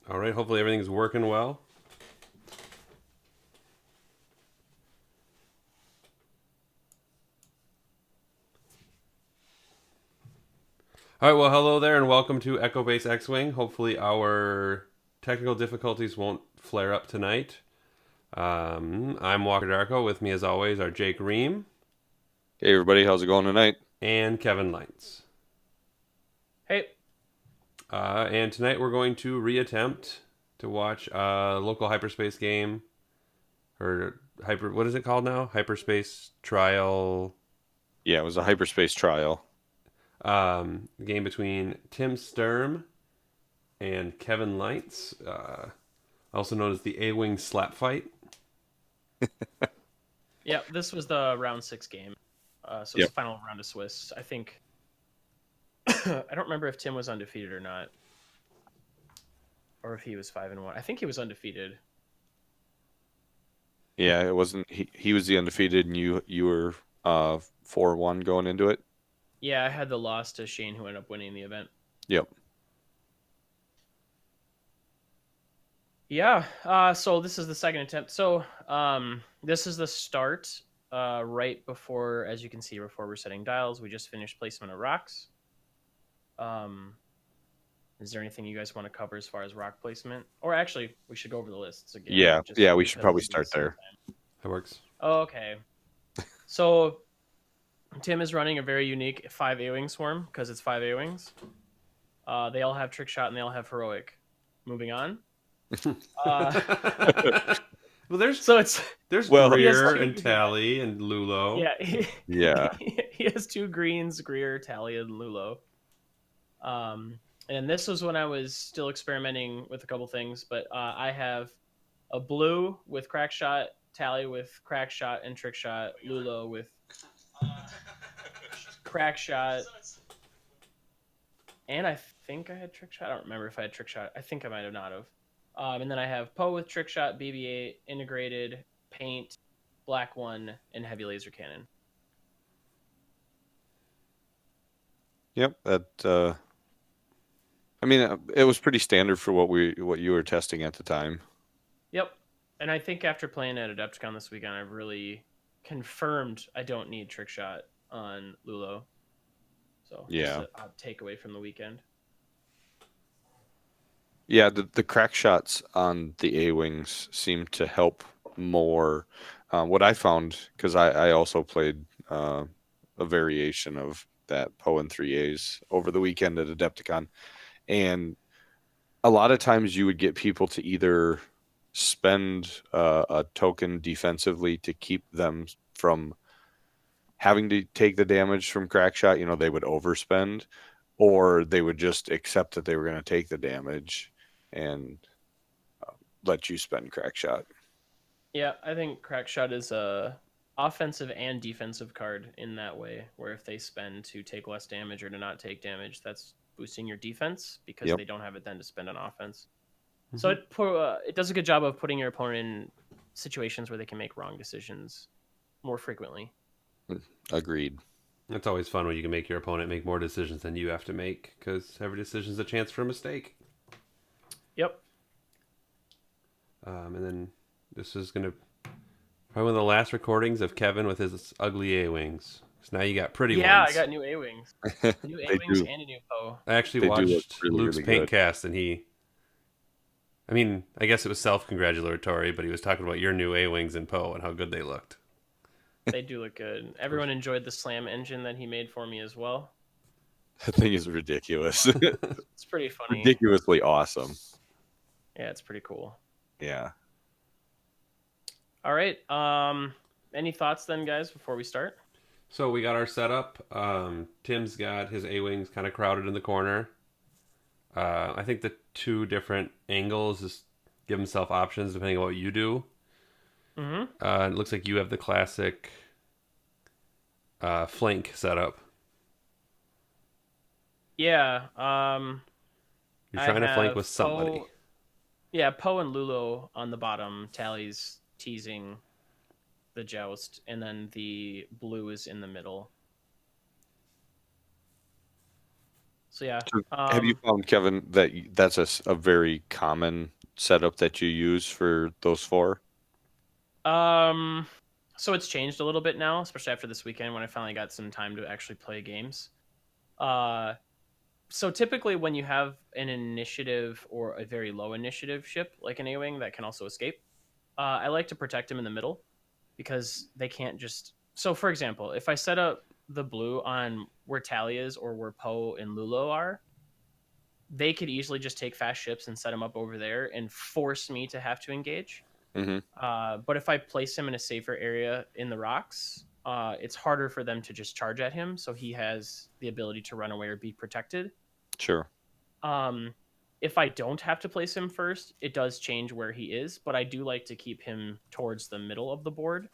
All right, hopefully everything's working well. All right, well, hello there, and welcome to Echo Base X-Wing. Hopefully our technical difficulties won't flare up tonight. I'm Walker Darko. With me, as always, are Jake Ream Hey everybody, how's it going tonight? and Kevin Leintz. Hey, And tonight we're going to reattempt to watch a local hyperspace game, or what is it called now? Hyperspace Trial Yeah, it was a hyperspace trial. game between Tim Sturm and Kevin Leintz, also known as the A-Wing Slap Fight. yeah, this was the round 6 game. So it's Yep. the final round of Swiss. I think I don't remember if Tim was undefeated or not, or if he was 5-1. I think he was undefeated. Yeah, it wasn't he was the undefeated and you were 4-1 going into it. Yeah, I had the loss to Shane, who ended up winning the event. Yep. Yeah. So this is the second attempt. So this is the start. Right before, as you can see, before we're setting dials, we just finished placement of rocks. Is there anything you guys want to cover as far as rock placement? Or actually, we should go over the lists again. Yeah, Just yeah, we should because probably this is the start second there. time. That works. Oh, okay. So Tim is running a very unique 5 A-Wing swarm because it's 5 A-Wings. They all have trick shot and they all have heroic. Moving on. Uh, Well, there's so it's there's Well, Greer two, and Tally and Lulo. yeah, yeah. he has 2 greens, Greer, Talia, and Lulo. And this was when I was still experimenting with a couple things, but I have a blue with crack shot, Tally with crack shot and trick shot, Lulo with crack shot, and I think I had trick shot. I don't remember if I had trick shot. I think I might have not have. And then I have Poe with trick shot, BB-8, integrated, paint, black one, and heavy laser cannon. Yep, that I mean it was pretty standard for what you were testing at the time. Yep. And I think after playing at Adepticon this weekend, I've really confirmed I don't need trick shot on Lulo. So just Yeah. a takeaway from the weekend. Yeah, the crack shots on the A-wings seem to help more. What I found, because I also played a variation of that Poe and 3As over the weekend at Adepticon, and a lot of times you would get people to either spend a token defensively to keep them from having to take the damage from crack shot. You know, they would overspend, or they would just accept that they were going to take the damage and let you spend crack shot. Yeah, I think crack shot is a offensive and defensive card in that way, where if they spend to take less damage or to not take damage, that's boosting your defense because Yep. they don't have it then to spend on offense. So Mhm. it does a good job of putting your opponent in situations where they can make wrong decisions more frequently. Agreed. It's always fun when you can make your opponent make more decisions than you have to make, because every decision is a chance for a mistake. Yep. And then this is going to probably one of the last recordings of Kevin with his ugly A-Wings. So now you got pretty Yeah, I ones. got new A-Wings. New They A-Wings do and a new Poe. I actually they do look watched really, Luke's really paint good. cast, and I mean, I guess it was self-congratulatory, but he was talking about your new A-Wings and Poe and how good they looked. They do look good. Everyone enjoyed the slam engine that he made for me as well. That thing is ridiculous. It's pretty funny. Ridiculously awesome. Yeah, it's pretty cool. Yeah. All right. Any thoughts then, guys, before we start? So we got our setup. Tim's got his A-Wings kind of crowded in the corner. I think the two different angles just give himself options depending on what you do. Mm-hmm. It looks like you have the classic flank setup. Yeah. You're I trying to flank with have somebody. Poe. Yeah, Poe and Lulo on the bottom. Tally's teasing the joust, and then the blue is in the middle. So yeah. So have you found, Kevin, that that's a very common setup that you use for those four? Um, so it's changed a little bit now, especially after this weekend when I finally got some time to actually play games. Uh, so typically when you have an initiative or a very low initiative ship like an A-wing that can also escape, I like to protect them in the middle because they can't just. So for example, if I set up the blue on where Tally is or where Poe and Lulo are, they could easily just take fast ships and set them up over there and force me to have to engage. Mm-hmm. But if I place him in a safer area in the rocks, it's harder for them to just charge at him. So he has the ability to run away or be protected. Sure. Um, if I don't have to place him first, it does change where he is. But I do like to keep him towards the middle of the board.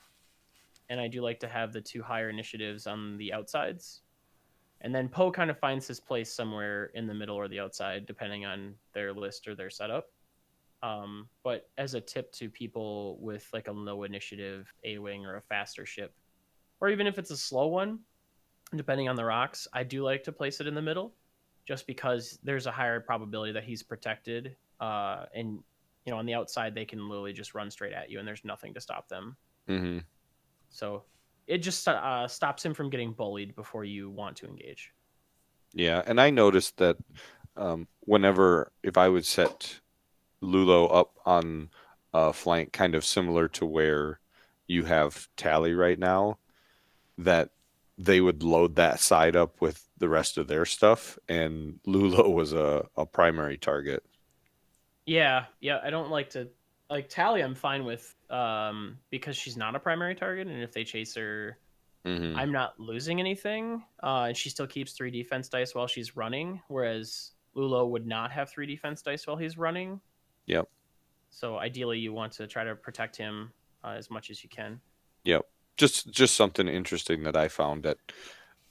And I do like to have the two higher initiatives on the outsides. And then Poe kind of finds his place somewhere in the middle or the outside, depending on their list or their setup. But as a tip to people with like a low initiative A Wing or a faster ship, or even if it's a slow one, depending on the rocks, I do like to place it in the middle just because there's a higher probability that he's protected. And, on the outside, they can literally just run straight at you and there's nothing to stop them. Mm-hmm. So it just stops him from getting bullied before you want to engage. Yeah, and I noticed that whenever if I would set Lulo up on a flank, kind of similar to where you have Tally right now, that they would load that side up with the rest of their stuff, and Lulo was a primary target. Yeah, I don't like to like Tally. I'm fine with because she's not a primary target, and if they chase her, Mm-hmm. I'm not losing anything. And she still keeps 3 defense dice while she's running, whereas Lulo would not have 3 defense dice while he's running. Yep. So ideally, you want to try to protect him as much as you can. Yep. Just something interesting that I found that,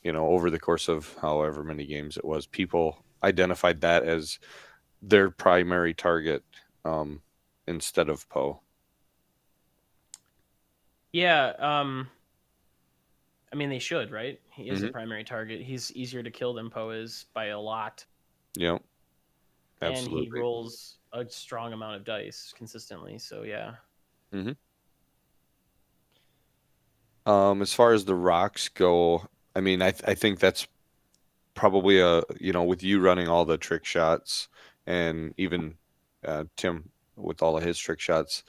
over the course of however many games it was, people identified that as their primary target instead of Poe. Yeah, I mean they should, right? He is a Mm-hmm. primary target. He's easier to kill than Poe is by a lot, Yep. and he Absolutely. rolls a strong amount of dice consistently. So yeah. Mm-hmm. As far as the rocks go, I mean, I think that's probably with you running all the trick shots and even Tim with all of his trick shots,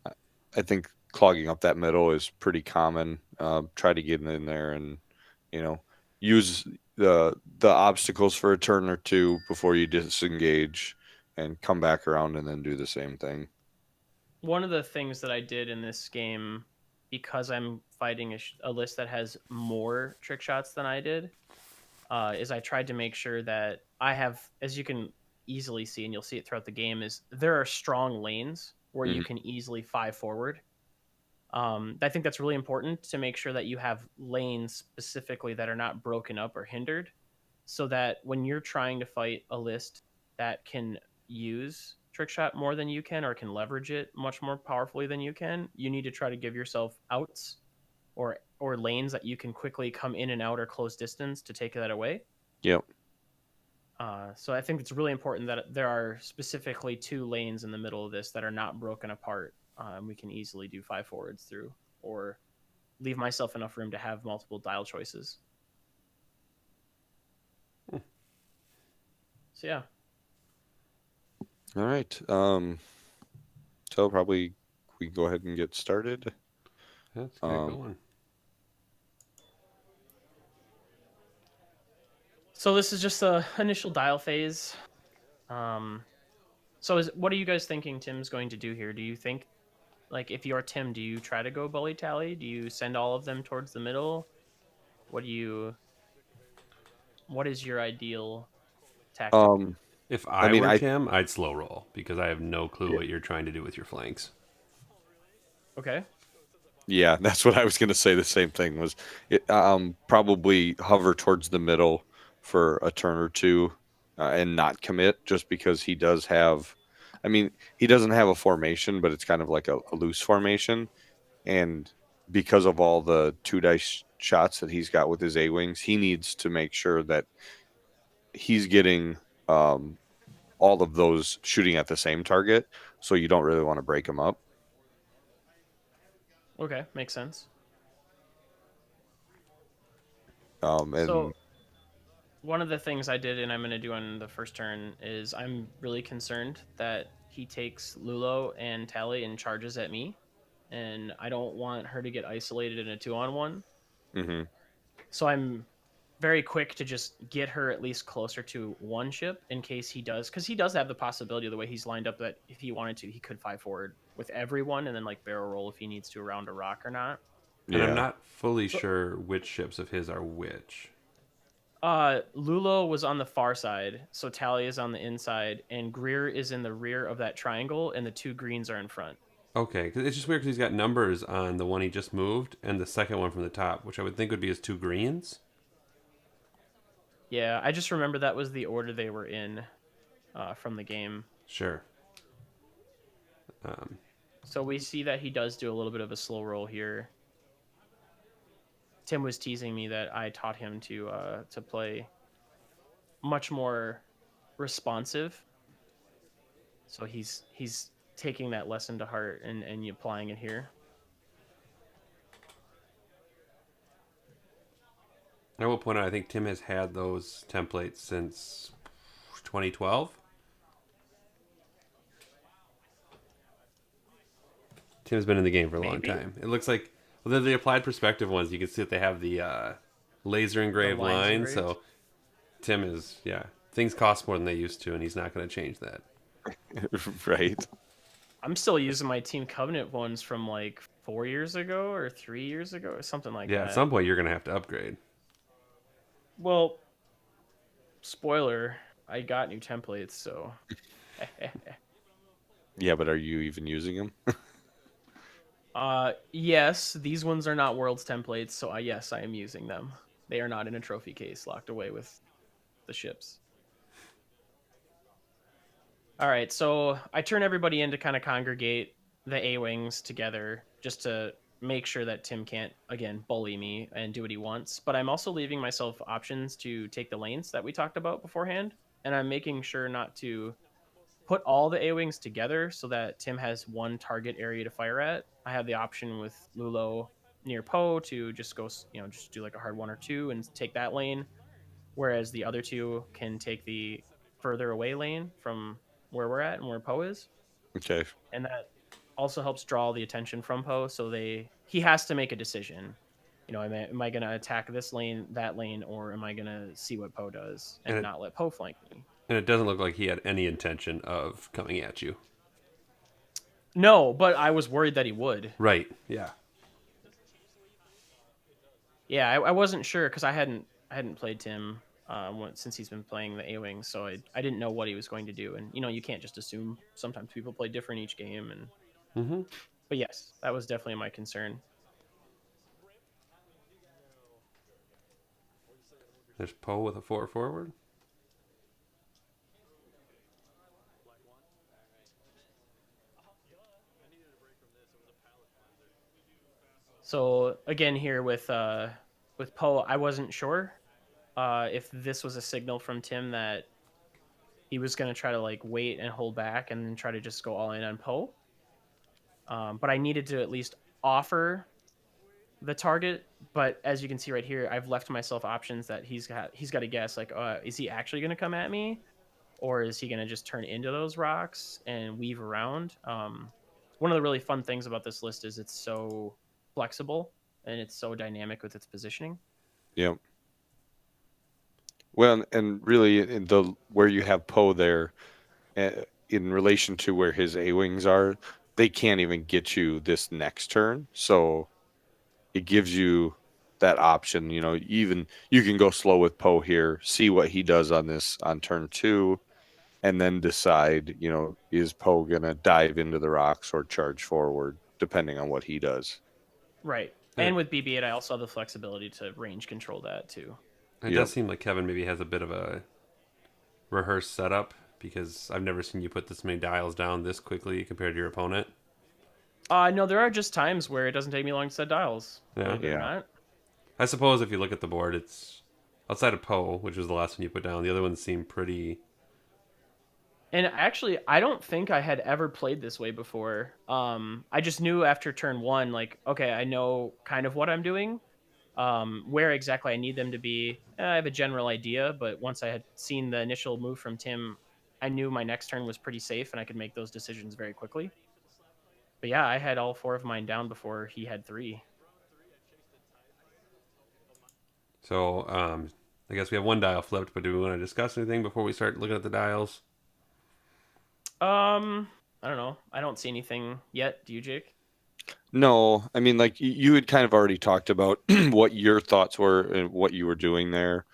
I I think clogging up that middle is pretty common. Try to get in there and, you know, use the obstacles for a turn or two before you disengage and come back around and then do the same thing. One of the things that I did in this game, because I'm fighting a list that has more trick shots than I did, is I tried to make sure that I have, as you can easily see, and you'll see it throughout the game, is there are strong lanes where you Hmm. can easily 5 forward. I think that's really important to make sure that you have lanes specifically that are not broken up or hindered, so that when you're trying to fight a list that can use trick shot more than you can or can leverage it much more powerfully than you can, you need to try to give yourself outs or lanes that you can quickly come in and out or close distance to take that away. Yep. So I think it's really important that there are specifically 2 lanes in the middle of this that are not broken apart. And we can easily do 5 forwards through, or leave myself enough room to have multiple dial choices. So yeah. All right. So probably we can go ahead and get started. Let's get Um, going. So this is just the initial dial phase. So what are you guys thinking Tim's going to do here? Do you think, like, if you're Tim, do you try to go bully tally? Do you send all of them towards the middle? What do you? What is your ideal tactic? um, If I I mean, were I Tim, I'd slow roll because I have no clue yeah, what you're trying to do with your flanks. Okay. yeah, that's what I was going to say. The same thing was it, probably hover towards the middle for a turn or two and not commit just because he does have. I mean, he doesn't have a formation, but it's kind of like a loose formation, and because of all the two dice shots that he's got with his A wings, he needs to make sure that he's getting all of those shooting at the same target, so you don't really want to break him up. Okay, makes sense. And So one of the things I did and I'm going to do on the first turn is I'm really concerned that he takes Lulo and Tally and charges at me, and I don't want her to get isolated in a 2-on-1. mhm. So I'm very quick to just get her at least closer to one ship in case he does, because he does have the possibility of the way he's lined up that if he wanted to, he could 5 forward with everyone and then like barrel roll if he needs to around a rock or not. And I'm Yeah. not fully So sure which ships of his are which. Lulo was on the far side, so Tally is on the inside, and Greer is in the rear of that triangle, and the two greens are in front. Okay, 'cause it's just weird because he's got numbers on the one he just moved and the second one from the top, which I would think would be his two greens. Yeah, I just remember that was the order they were in from the game. Sure. Um, So we see that he does do a little bit of a slow roll here. Tim was teasing me that I taught him to play much more responsive. So he's taking that lesson to heart and applying it here. I will point out, I think Tim has had those templates since 2012. Tim's been in the game for a long Maybe time. It looks like, well, they're the applied perspective ones. You can see that they have the laser the engraved lines lines. engraved. So Tim is, yeah, things cost more than they used to, and he's not going to change that. Right. I'm still using my Team Covenant ones from like 4 years ago or 3 years ago or something like Yeah, at that. some point you're going to have to upgrade. Well, spoiler, I got new templates, so Yeah, but are you even using them? yes, these ones are not Worlds templates, so yes, I am using them. They are not in a trophy case locked away with the ships. All right, so I turn everybody in to kind of congregate the A-Wings together just to make sure that Tim can't, again, bully me and do what he wants. But I'm also leaving myself options to take the lanes that we talked about beforehand. And I'm making sure not to put all the A-Wings together so that Tim has one target area to fire at. I have the option with Lulo near Poe to just go, just do like a hard 1 or 2 and take that lane, whereas the other two can take the further away lane from where we're at and where Poe is, Okay. and that also helps draw the attention from Poe. So he has to make a decision. Am I going to attack this lane, that lane, or am I going to see what Poe does And and it, not let Poe flank me? and it doesn't look like he had any intention of coming at you. No, but I was worried that he would. Right, yeah. Yeah, I wasn't sure because I hadn't played Tim since he's been playing the A-Wing, so I didn't know what he was going to do. And you can't just assume. Sometimes people play different each game, and Mm-hmm. but yes, that was definitely my concern. There's Poe with a 4 forward. So again, here with Poe, I wasn't sure if this was a signal from Tim that he was going to try to like wait and hold back and then try to just go all in on Poe. But I needed to at least offer the target. But as you can see right here, I've left myself options that he's got to guess like, is he actually going to come at me, or is he going to just turn into those rocks and weave around? One of the really fun things about this list is it's so flexible and it's so dynamic with its positioning. Yep. Well, and really, in the where you have Poe there, in relation to where his A wings are, they can't even get you this next turn. So it gives you that option. Even you can go slow with Poe here, see what he does on turn 2, and then decide. Is Poe gonna dive into the rocks or charge forward, depending on what he does. Right. And And with BB-8, I also have the flexibility to range control that too. it Yep. does seem like Kevin maybe has a bit of a rehearsed setup because I've never seen you put this many dials down this quickly compared to your opponent. No, there are just times where it doesn't take me long to set dials, Yeah. believe it or Yeah. not. I suppose if you look at the board, it's Outside of Poe, which was the last one you put down, the other ones seem pretty. And actually, I don't think I had ever played this way before. I just knew after turn one, like, okay, I know kind of what I'm doing. Where exactly I need them to be, I have a general idea, but once I had seen the initial move from Tim, I knew my next turn was pretty safe and I could make those decisions very quickly. But yeah, I had all 4 of mine down before he had 3. So I guess we have one dial flipped, but do we want to discuss anything before we start looking at the dials? I don't know. I don't see anything yet. Do you, Jake? No, I mean, like you had kind of already talked about what your thoughts were and what you were doing there.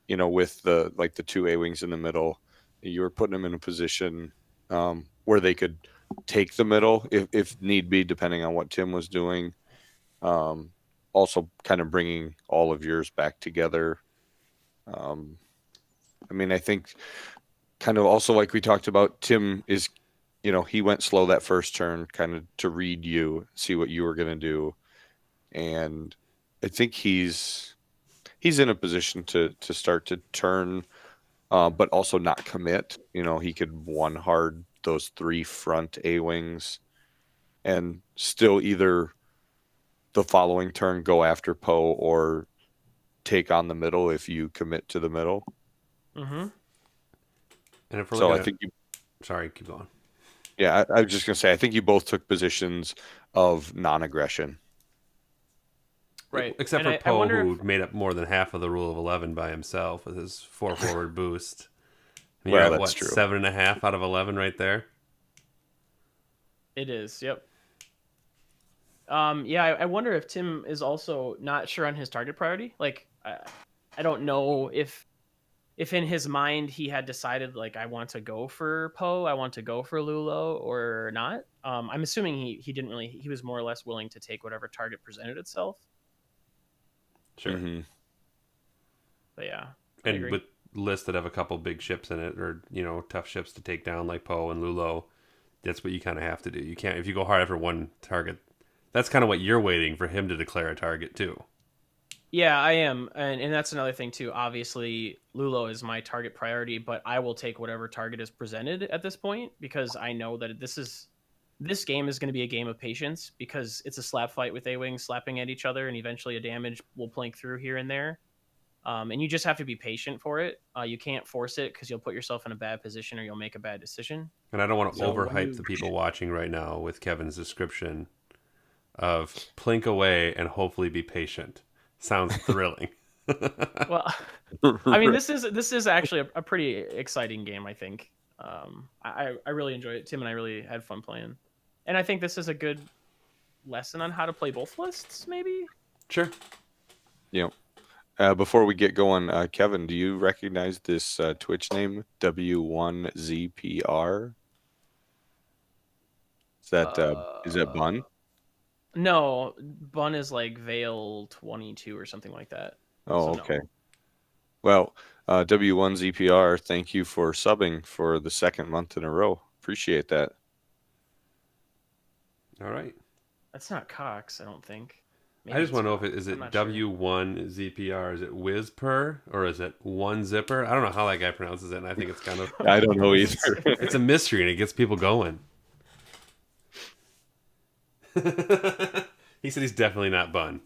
With the two A wings in the middle, you were putting them in a position where they could take the middle if need be, depending on what Tim was doing. Um, Also, kind of bringing all of yours back together. Um, I mean, I think kind of also like we talked about, Tim is, he went slow that first turn, kind of to read you, see what you were going to do, and I think he's in a position to start to turn, but also not commit. He could one hard those 3 front A wings and still either the following turn go after Poe or take on the middle if you commit to the middle. Mm-hmm. And if we're So looking I at, think sorry, keep going. yeah, I was just gonna say I think you both took positions of non-aggression. Right. Except And for I Poe, wonder who if made up more than half of the rule of 11 by himself with his 4 forward boost. I mean, you're Well, at that's what, true. 7.5 out of 11 right there? it is. Yep. Yeah, I wonder if Tim is also not sure on his target priority. Like, I don't know if in his mind he had decided like I want to go for Poe, I want to go for Lulo or not. I'm assuming he didn't really. He was more or less willing to take whatever target presented itself. Sure. Mm-hmm. But yeah, I And agree. with lists that have a couple big ships in it, or tough ships to take down like Poe and Lulo, that's what you kind of have to do. You can't, if you go hard after one target. That's kind of what you're waiting for him to declare a target too. Yeah, I am, and that's another thing too. Obviously, Lulo is my target priority, but I will take whatever target is presented at this point because I know that this game is going to be a game of patience because it's a slap fight with A-wings slapping at each other, and eventually a damage will plink through here and there. And you just have to be patient for it. You can't force it because you'll put yourself in a bad position or you'll make a bad decision. And I don't want to So when overhype you the people watching right now with Kevin's description of plink away and hopefully be patient. Sounds thrilling. well, I mean, this is actually a pretty exciting game. I think I really enjoy it. Tim and I really had fun playing, and I think this is a good lesson on how to play both lists. Maybe. Sure. Yep. Before we get going, Kevin, do you recognize this Twitch name W1ZPR? Is that Bun? No, Bun is like Veil 22 or something like that. So Oh, no. okay. Well, W1ZPR, thank you for subbing for the second month in a row. Appreciate that. All right. That's not Cox. I don't think. I just it's want to know if Cox. it is I'm it not sure. W1ZPR. Is it Whizper or is it One Zipper? I don't know how that guy pronounces it, and I think it's kind of I don't know either. it's a mystery and it gets people going. He said he's definitely not Bun.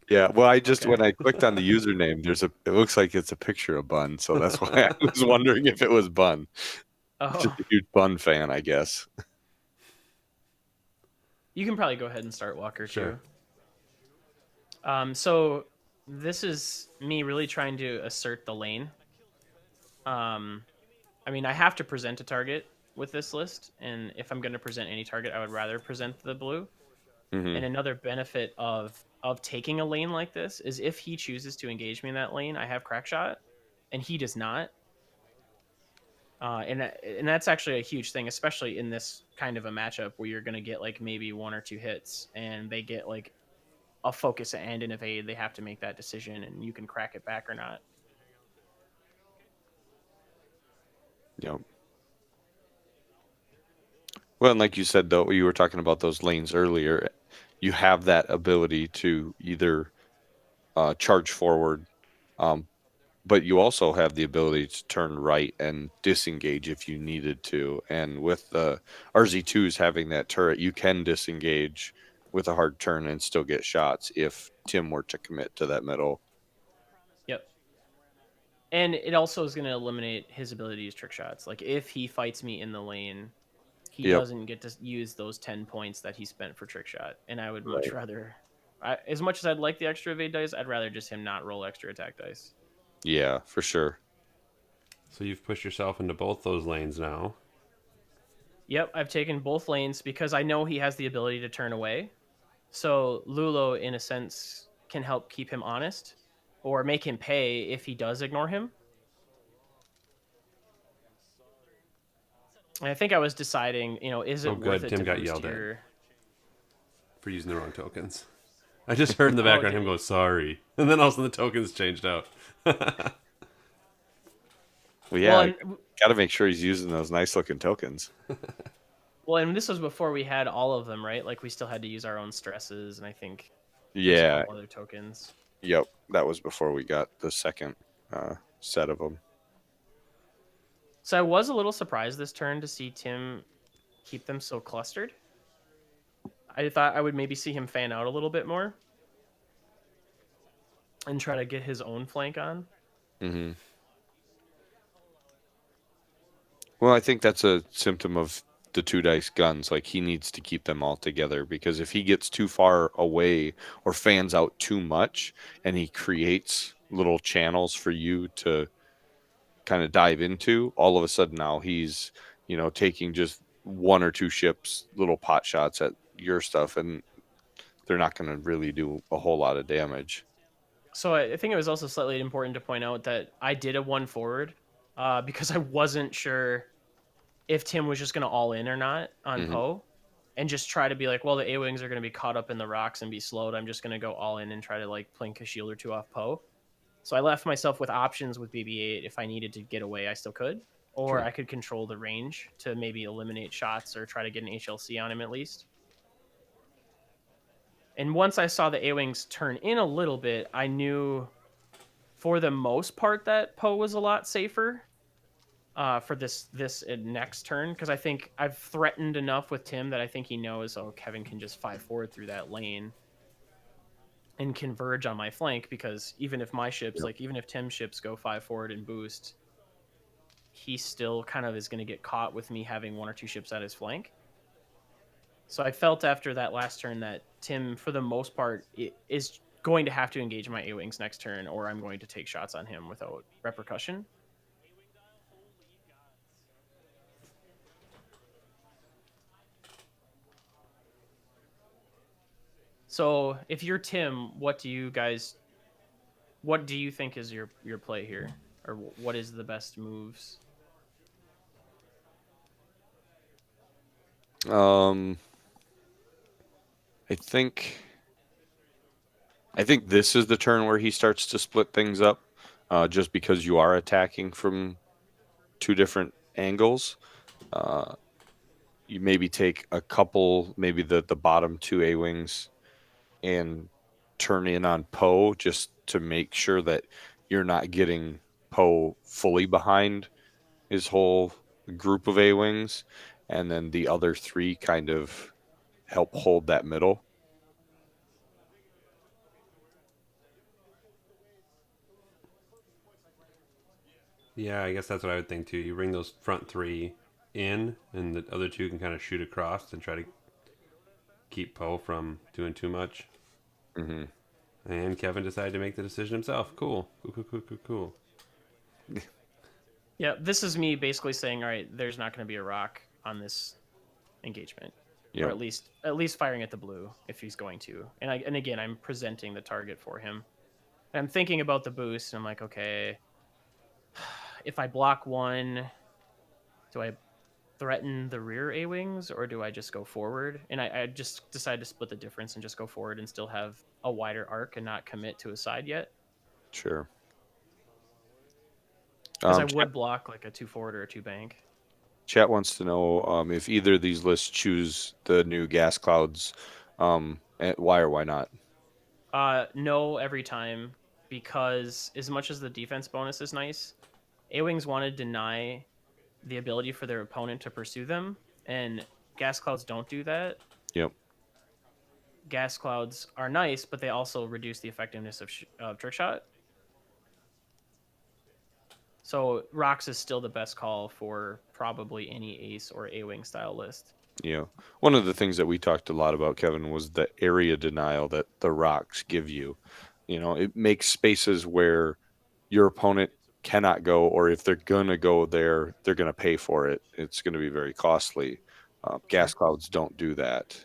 Yeah, well, I just Okay. when I clicked on the username, it looks like it's a picture of Bun, so that's why I was wondering if it was Bun. Just Oh, a huge Bun fan, I guess. you can probably go ahead and start Walker Sure. too. So this is me really trying to assert the lane. Um, I mean, I have to present a target with this list, and if I'm going to present any target, I would rather present the blue. Hmm. And another benefit of taking a lane like this is if he chooses to engage me in that lane, I have crack shot, and he does not. And that's actually a huge thing, especially in this kind of a matchup where you're going to get like maybe 1 or 2 hits, and they get like a focus and an evade. They have to make that decision, and you can crack it back or not. Yep. Well, and like you said, though, you were talking about those lanes earlier. You have that ability to either charge forward, um, but you also have the ability to turn right and disengage if you needed to. And with the RZ2s having that turret, you can disengage with a hard turn and still get shots if Tim were to commit to that middle. Yep. And it also is going to eliminate his ability to use trick shots. Like if he fights me in the lane, he Yep. doesn't get to use those 10 points that he spent for trick shot. And I would much Right. rather, as much as I'd like the extra evade dice, I'd rather just him not roll extra attack dice. Yeah, for sure. So you've pushed yourself into both those lanes now. Yep, I've taken both lanes because I know he has the ability to turn away. So Lulo, in a sense, can help keep him honest or make him pay if he does ignore him. And I think I was deciding, is it Oh, worth good. it Tim to got boost yelled at your... for using the wrong tokens. I just heard in the background him go, sorry. And then all of a sudden the tokens changed out. Well, yeah, Well, got to make sure he's using those nice looking tokens. and this was before we had all of them, right? Like we still had to use our own stresses, and I think there's a Yeah, couple other tokens. yep. That was before we got the second set of them. So I was a little surprised this turn to see Tim keep them so clustered. I thought I would maybe see him fan out a little bit more and try to get his own flank on. Mm-hmm. Well, I think that's a symptom of the two dice guns. Like he needs to keep them all together because if he gets too far away or fans out too much and he creates little channels for you to kind of dive into, all of a sudden now he's, taking just one or two ships, little pot shots at your stuff, and they're not going to really do a whole lot of damage. So I think it was also slightly important to point out that I did a one forward because I wasn't sure if Tim was just going to all in or not on Mm-hmm. Poe and just try to be like, well, the A-Wings are going to be caught up in the rocks and be slowed. I'm just going to go all in and try to like plink a shield or two off Poe. So I left myself with options with BB-8. If I needed to get away, I still could. Or Sure. I could control the range to maybe eliminate shots or try to get an HLC on him at least. And once I saw the A-Wings turn in a little bit, I knew for the most part that Poe was a lot safer for this next turn, because I think I've threatened enough with Tim that I think he knows, oh, Kevin can just 5 forward through that lane and converge on my flank, because even if my ships, Yep. like even if Tim's ships go 5 forward and boost, he still kind of is going to get caught with me having one or two ships at his flank. So I felt after that last turn that Tim, for the most part, is going to have to engage my A-Wings next turn, or I'm going to take shots on him without repercussion. So if you're Tim, what do you think is your play here, or what is the best moves? I think this is the turn where he starts to split things up, just because you are attacking from two different angles. You maybe take a couple, maybe the bottom two A-Wings, and turn in on Poe just to make sure that you're not getting Poe fully behind his whole group of A-Wings, and then the other three kind of help hold that middle. Yeah, I guess that's what I would think too. You bring those front three in, and the other two can kind of shoot across and try to keep Poe from doing too much. Mm-hmm. And Kevin decided to make the decision himself. Cool. Cool. Yeah, this is me basically saying, all right, there's not going to be a rock on this engagement, or Yep. at least firing at the blue if he's going to. And again, I'm presenting the target for him. And I'm thinking about the boost, and I'm like, okay, if I block one, do I threaten the rear A-Wings, or do I just go forward? And I just decided to split the difference and just go forward and still have a wider arc and not commit to a side yet. Sure. Because I would block like a 2 forward or a 2 bank. Chat wants to know if either of these lists choose the new gas clouds, and why or why not? No, every time. because as much as the defense bonus is nice, A-Wings want to deny the ability for their opponent to pursue them, and gas clouds don't do that. Yep. Gas clouds are nice, but they also reduce the effectiveness of trick shot. So rocks is still the best call for probably any ace or A-Wing style list. Yeah. One of the things that we talked a lot about, Kevin, was the area denial that the rocks give you. It makes spaces where your opponent cannot go, or if they're going to go there, they're going to pay for it. It's going to be very costly. Gas Sure. clouds don't do that.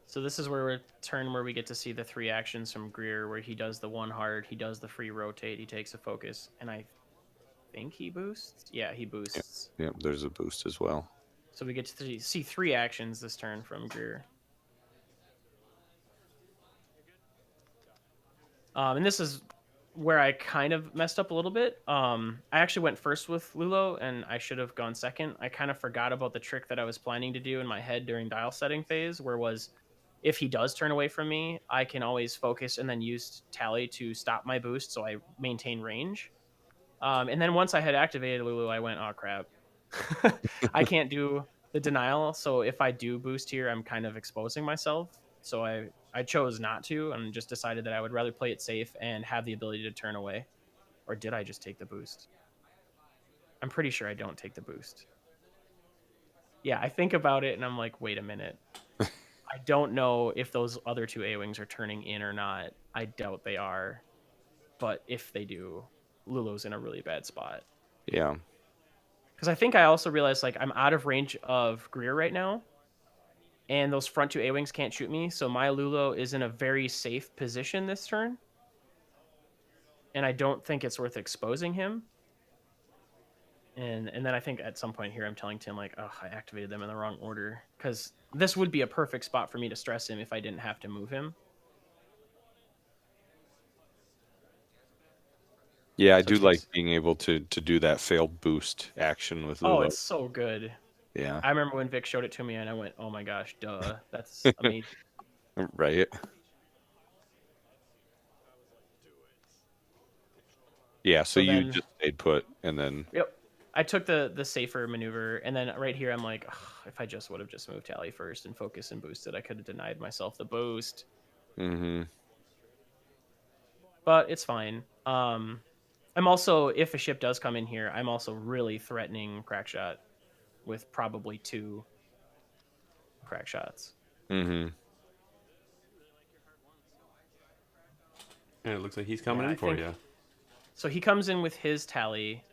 So this is where we're turn where we get to see the 3 actions from Greer, where he does the 1 hard, he does the free rotate, he takes a focus, and I think he boosts. Yeah, he Yeah. boosts. Yeah, there's a boost as well. So we get to see 3 actions this turn from Greer. And this is where I kind of messed up a little bit. I actually went first with Lulo, and I should have gone second. I kind of forgot about the trick that I was planning to do in my head during dial setting phase, where was if he does turn away from me, I can always focus and then use tally to stop my boost, so I maintain range. And then once I had activated Lulu, I went, oh crap, I can't do the denial. So if I do boost here, I'm kind of exposing myself. So I chose not to and just decided that I would rather play it safe and have the ability to turn away. Or did I just take the boost? I'm pretty sure I don't take the boost. Yeah, I think about it and I'm like, wait a minute. I don't know if those other 2 A-Wings are turning in or not. I doubt they are. But if they do, Lulu's in a really bad spot. Yeah. Because I think I also realized like I'm out of range of Greer right now, and those front 2 A-Wings can't shoot me, so my Lulo is in a very safe position this turn, and I don't think it's worth exposing him. And then I think at some point here I'm telling Tim like, oh, I activated them in the wrong order, because this would be a perfect spot for me to stress him if I didn't have to move him. Yeah, I So do like Tim's, being able to do that failed boost action with oh, Lulo. it's so good. Yeah. I remember when Vic showed it to me and I went, oh my gosh, duh, that's amazing. Right. Yeah, so So you then just stayed put and then yep. I took the safer maneuver, and then right here I'm like, if I just would have just moved Tally first and focus and boosted, I could have denied myself the boost. mm-hmm. But it's fine. I'm also, if a ship does come in here, I'm also really threatening crack shot with probably 2 crack shots. Mm-hmm. And it looks like he's Yeah, coming I in for think you. so. He comes in with his Tally,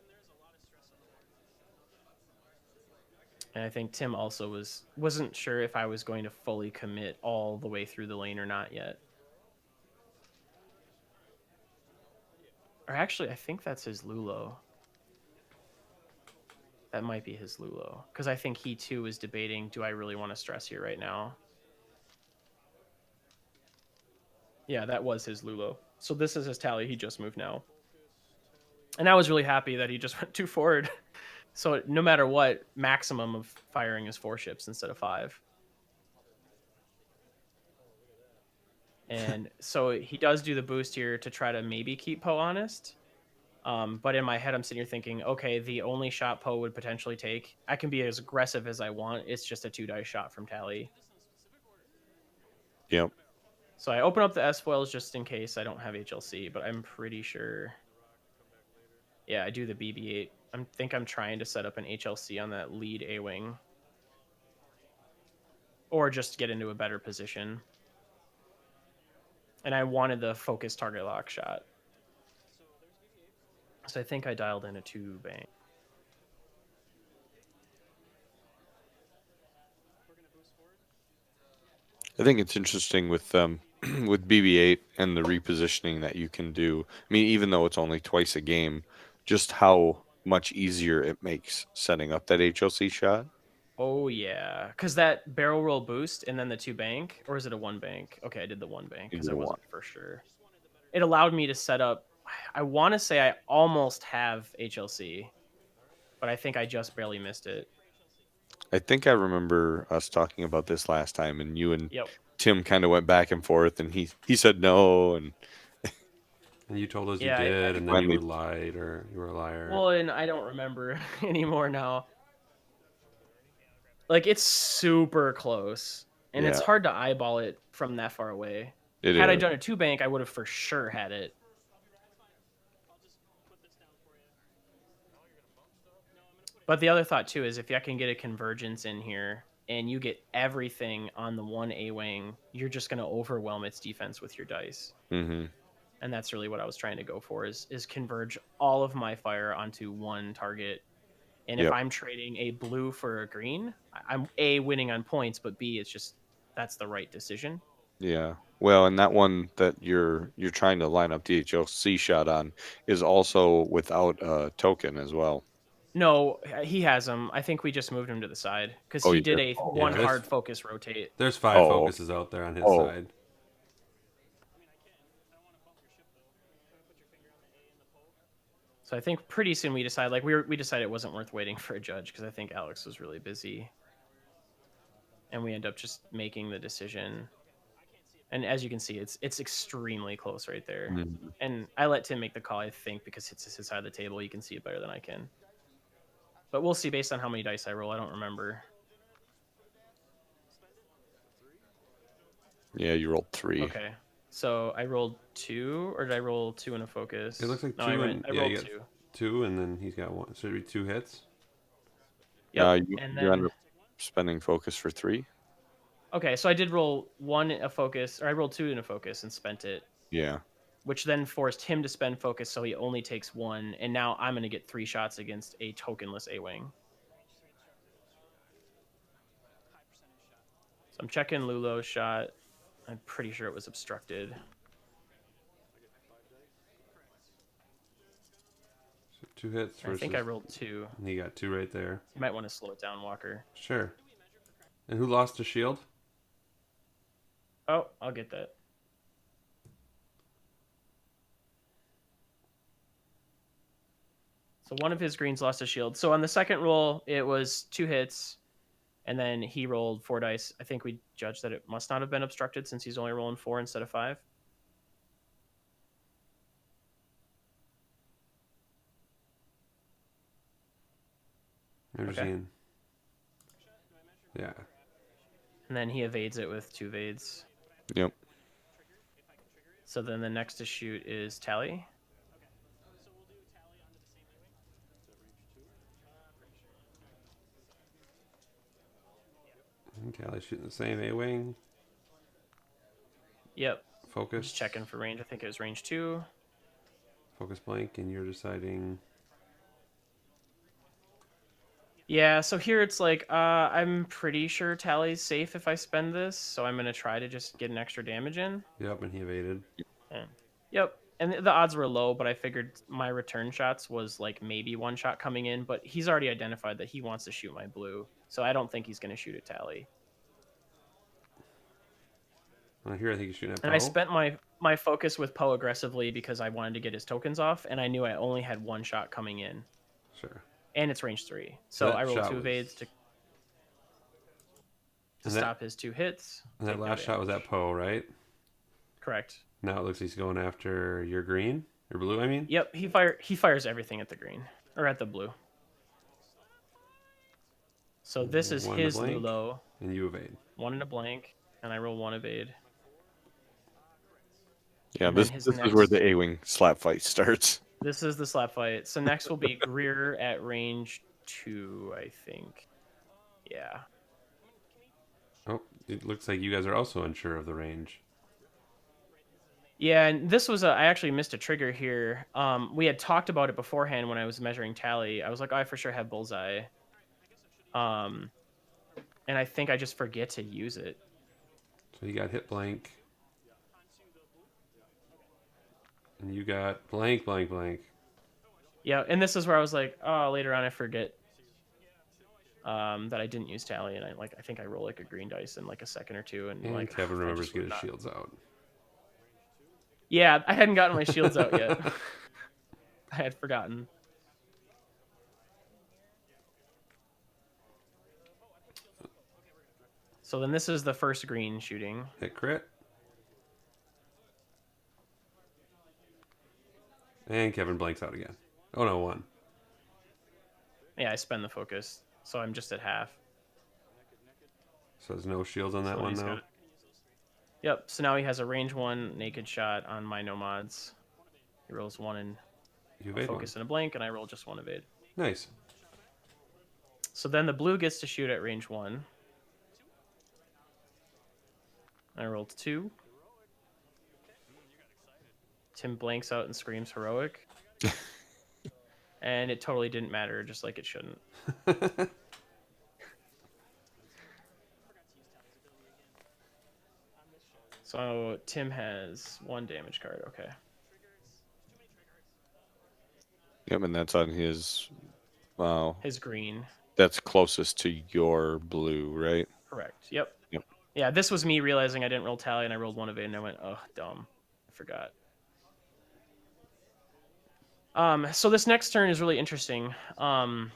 and I think Tim also wasn't sure if I was going to fully commit all the way through the lane or not yet. Or actually, I think that's his Lulo. That might be his Lulo. Because I think he too is debating, do I really want to stress here right now? Yeah, that was his Lulo. So this is his Tally. He just moved now. And I was really happy that he just went 2 forward. So no matter what, maximum of firing is 4 ships instead of 5. And so he does do the boost here to try to maybe keep Poe honest. But in my head, I'm sitting here thinking, okay, the only shot Poe would potentially take, I can be as aggressive as I want. It's just a 2 dice shot from Tally. Yep. So I open up the S foils just in case I don't have HLC, but I'm pretty sure. Yeah, I do the BB-8. I think I'm trying to set up an HLC on that lead A-wing, or just get into a better position. And I wanted the focus target lock shot, so I think I dialed in a 2 bang. I think it's interesting with with BB-8 and the repositioning that you can do. I mean, even though it's only twice a game, just how much easier it makes setting up that HLC shot. Oh yeah, because that barrel roll boost and then the 2 bank, or is it a 1 bank? Okay, I did the 1 bank You because did I a one. wasn't for sure. It allowed me to set up. I want to say I almost have HLC, but I think I just barely missed it. I think I remember us talking about this last time, and you and Yep. Tim kind of went back and forth, and he said no, and And you told us you Yeah, did, and then you finally- were lied, or you were a liar. well, and I don't remember anymore now. Like, it's super close, and it's Yeah. hard to eyeball it from that far away. it Had I is. done a 2-bank, I would have for sure had it. But the other thought too is if I can get a convergence in here and you get everything on the one A-wing, you're just going to overwhelm its defense with your dice. Mm-hmm. And that's really what I was trying to go for is converge all of my fire onto one target. And if Yep. I'm trading a blue for a green, I'm A, winning on points, but B, it's just that's the right decision. Yeah. Well, and that one that you're trying to line up the HLC shot on is also without a token as well. No, he has them. I think we just moved him to the side because Oh, he you did did? a Oh, one okay. hard focus rotate. There's 5 Oh. focuses out there on his Oh. side. So I think pretty soon we decided, like we decided it wasn't worth waiting for a judge because I think Alex was really busy, and we end up just making the decision. And as you can see, it's extremely close right there. Mhm. And I let Tim make the call, I think, because it's his side of the table. You can see it better than I can. But we'll see based on how many dice I roll. I don't remember. Yeah, you rolled 3. Okay, so I rolled 2, or did I roll 2 in a focus? It looks like no, 2, I and yeah, rolled you got 2. 2, and then he's got 1. So it'd be 2 hits. Yep. You, And you end then up spending focus for 3. okay, so I did roll 1 a focus, or I rolled 2 in a focus and spent it, Yeah. which then forced him to spend focus, so he only takes 1, and now I'm going to get 3 shots against a tokenless A-wing. So I'm checking Lulo's shot. I'm pretty sure it was obstructed. So 2 hits I versus. think I rolled 2. And he got 2 right there. You might want to slow it down, Walker. Sure. And who lost a shield? Oh, I'll get that. So one of his greens lost a shield. So on the second roll, it was 2 hits, and then he rolled 4 dice. I think we judged that it must not have been obstructed since he's only rolling 4 instead of 5. I'm just Okay. seeing. Yeah. And then he evades it with 2 evades. Yep. So then the next to shoot is Tally. Tally's shooting the same A-wing. Yep. Focus. Just checking for range. I think it was range 2. Focus blank, and you're deciding. Yeah, so here it's like, I'm pretty sure Tally's safe if I spend this, so I'm going to try to just get an extra damage in. Yep, and he evaded. Yeah. Yep. And the odds were low, but I figured my return shots was like maybe 1 shot coming in, but he's already identified that he wants to shoot my blue, so I don't think he's going to shoot at Tally. Here I think he's shooting at Poe. And I spent my focus with Poe aggressively because I wanted to get his tokens off, and I knew I only had 1 shot coming in. Sure. And it's range 3. So That I rolled shot 2 was- evades to And that- stop his 2 hits. And that take no last shot was damage. at Poe, right? Correct. Now it looks like he's going after your green. Your blue, I mean? Yep, he fires everything at the green. Or at the blue. So this is 1 to his blank. Lulo. And you evade. 1 in a blank. And I roll 1 evade. Yeah, And then this his is where next- the A-wing slap fight starts. This is the slap fight. So next will be Greer at range 2, I think. Yeah. Oh, it looks like you guys are also unsure of the range. Yeah, and this was I actually missed a trigger here. We had talked about it beforehand when I was measuring Tally. I was like, oh, I for sure have bullseye. And I think I just forget to use it. So he got hit blank. And you got blank, blank, blank. Yeah, and this is where I was like, oh, later on I forget that I didn't use Tally, and I think I roll like a green dice in like a second or two, and And like Kevin I remembers just to get would his not- shields out. Yeah, I hadn't gotten my shields out yet. I had forgotten. So then this is the first green shooting. Hit crit. And Kevin blanks out again. Oh no, 1. Yeah, I spend the focus, so I'm just at half. So there's no shields on that So one he's now. got- Yep. So now he has a range 1 naked shot on my nomads. He rolls 1 and You a evade focus one. and a blank, and I roll just 1 evade. Nice. So then the blue gets to shoot at range 1. I rolled 2. Tim blanks out and screams heroic. And it totally didn't matter, just like it shouldn't. So Tim has 1 damage card. Okay. Yep, and that's on his. Wow, His green. that's closest to your blue, right? Correct. Yep. Yep. Yeah, this was me realizing I didn't roll tally and I rolled 1 evade and I went, oh, dumb. I forgot. So this next turn is really interesting. I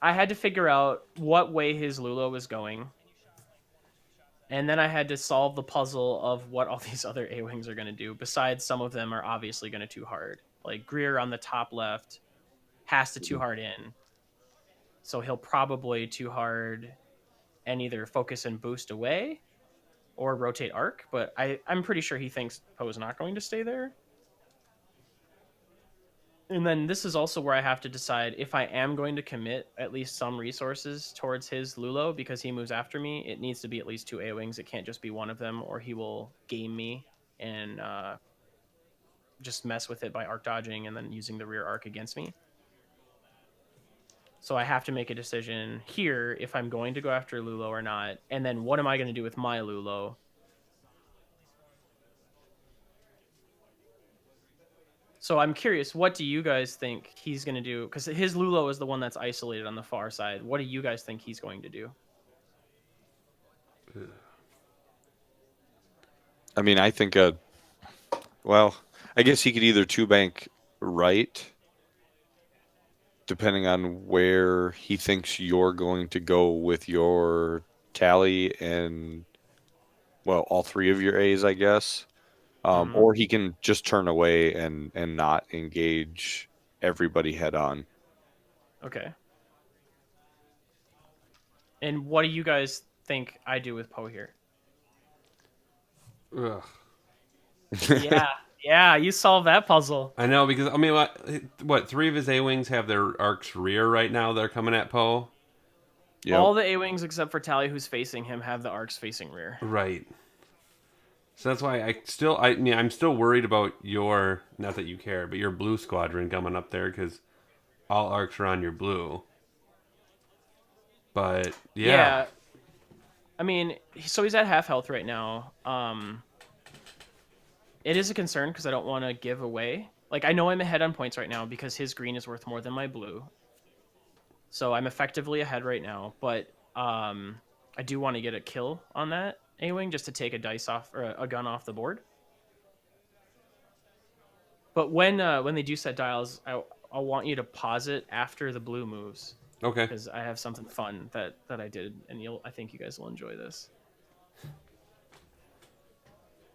had to figure out what way his Lulo was going. And then I had to solve the puzzle of what all these other A-Wings are going to do. Besides, some of them are obviously going to too hard. Like Greer on the top left has to too hard in. So he'll probably too hard and either focus and boost away or rotate arc. But I'm pretty sure he thinks Poe's not going to stay there. And then this is also where I have to decide if I am going to commit at least some resources towards his Lulo because he moves after me. It needs to be at least 2 A-Wings. It can't just be one of them or he will game me and just mess with it by arc dodging and then using the rear arc against me. So I have to make a decision here if I'm going to go after Lulo or not. And then what am I going to do with my Lulo? So I'm curious, what do you guys think he's going to do? Because his Lulo is the one that's isolated on the far side. What do you guys think he's going to do? I mean, I think well, I guess he could either two bank right, depending on where he thinks you're going to go with your tally and, well, all 3 of your A's, I guess. Or he can just turn away and not engage everybody head on. Okay. And what do you guys think I do with Poe here? Ugh. Yeah, you solved that puzzle. I know because I mean, what 3 of his A-Wings have their arcs rear right now? They're coming at Poe. Yep. All the A-Wings except for Tally, who's facing him, have the arcs facing rear. Right. So that's why I'm still worried about your, not that you care, but your blue squadron coming up there because all arcs are on your blue. But yeah. I mean, so he's at half health right now. It is a concern because I don't want to give away. Like, I know I'm ahead on points right now because his green is worth more than my blue. So I'm effectively ahead right now, but I do want to get a kill on that A-Wing just to take a dice off or a gun off the board. But when they do set dials, I want you to pause it after the blue moves. Okay. Because I have something fun that I did, and I think you guys will enjoy this.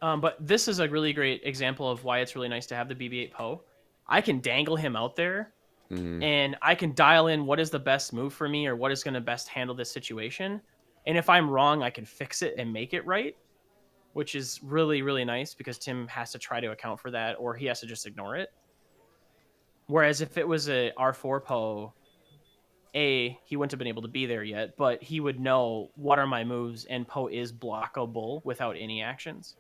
But this is a really great example of why it's really nice to have the BB-8 Poe. I can dangle him out there, and I can dial in what is the best move for me or what is going to best handle this situation. And if I'm wrong, I can fix it and make it right, which is really, really nice because Tim has to try to account for that or he has to just ignore it. Whereas if it was a R4 Poe, he wouldn't have been able to be there yet, but he would know what are my moves, and Poe is blockable without any actions.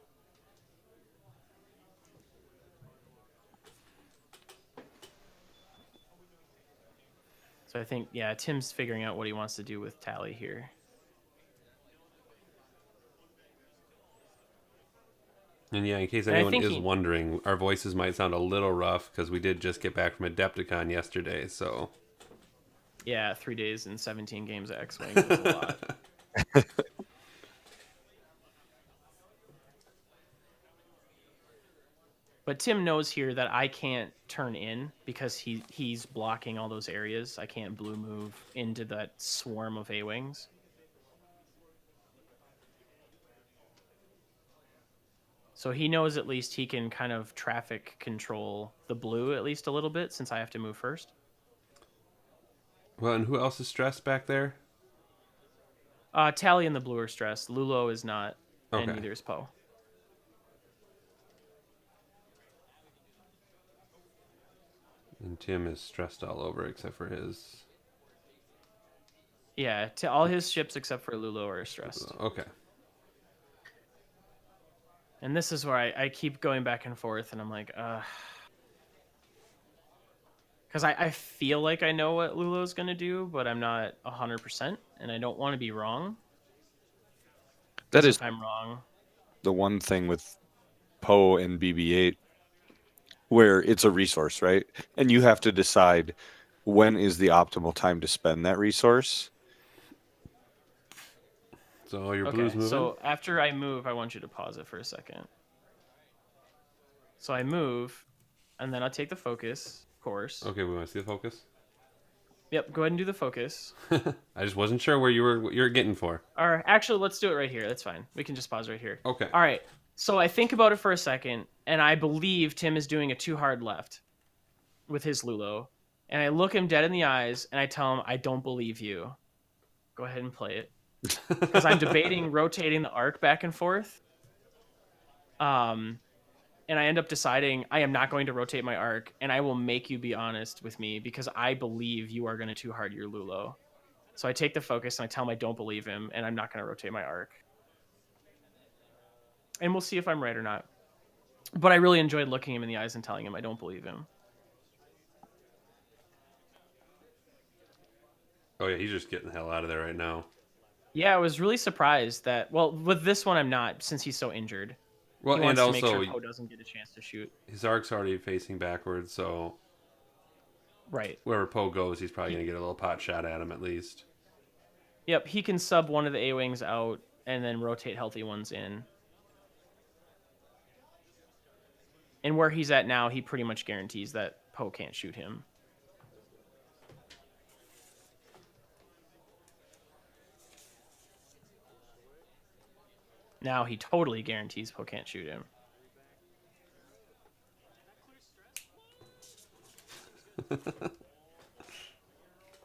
So I think, yeah, Tim's figuring out what he wants to do with Tally here. And yeah, in case And I anyone think is wondering, our voices might sound a little rough because we did just get back from Adepticon yesterday, so... Yeah, 3 days and 17 games of X-Wing is a lot. But Tim knows here that I can't turn in because he's blocking all those areas. I can't blue move into that swarm of A-Wings. So he knows at least he can kind of traffic control the blue at least a little bit since I have to move first. Well, and who else is stressed back there? Tally and the blue are stressed. Lulo is not, and Okay. neither is Poe. And Tim is stressed all over except for his. Yeah, all his ships except for Lulo are stressed. Okay. And this is where I keep going back and forth, and I'm like, because I feel like I know what Lulo's going to do, but I'm not 100%, and I don't want to be wrong. That is If I'm wrong. the one thing with Poe and BB-8 where it's a resource, right? And you have to decide when is the optimal time to spend that resource. So your Okay, blue's moving? so after I move, I want you to pause it for a second. So I move, and then I'll take the focus, of course. Okay, we want to see the focus? Yep, go ahead and do the focus. I just wasn't sure what you were getting for. All right, actually, let's do it right here. That's fine. We can just pause right here. Okay. All right. So I think about it for a second, and I believe Tim is doing a too hard left with his Lulo. And I look him dead in the eyes, and I tell him, I don't believe you. Go ahead and play it. Because I'm debating rotating the arc back and forth. And I end up deciding I am not going to rotate my arc, and I will make you be honest with me because I believe you are going to too hard your Lulo. So I take the focus and I tell him I don't believe him, and I'm not going to rotate my arc. And we'll see if I'm right or not. But I really enjoyed looking him in the eyes and telling him I don't believe him. Oh, yeah, he's just getting the hell out of there right now. Yeah, I was really surprised that, well, with this one I'm not, since he's so injured. Well, He and wants to also, make sure Poe doesn't get a chance to shoot. his arc's already facing backwards, so Right. wherever Poe goes, he's probably going to get a little pot shot at him at least. Yep, he can sub one of the A-Wings out and then rotate healthy ones in. And where he's at now, he pretty much guarantees that Poe can't shoot him. Now he totally guarantees Poe can't shoot him.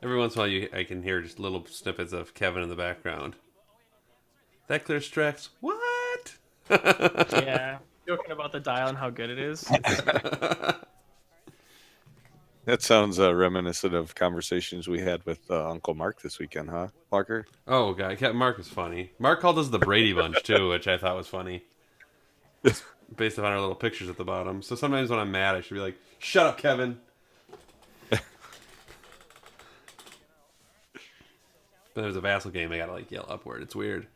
Every once in a while, I can hear just little snippets of Kevin in the background. That clear Strax. What? Yeah. Joking about the dial and how good it is. That sounds reminiscent of conversations we had with Uncle Mark this weekend, huh, Parker? Oh, God. Mark was funny. Mark called us the Brady Bunch, too, which I thought was funny. Based on our little pictures at the bottom. So sometimes when I'm mad, I should be like, shut up, Kevin. But there's a Vassal game, I gotta like yell upward. It's weird.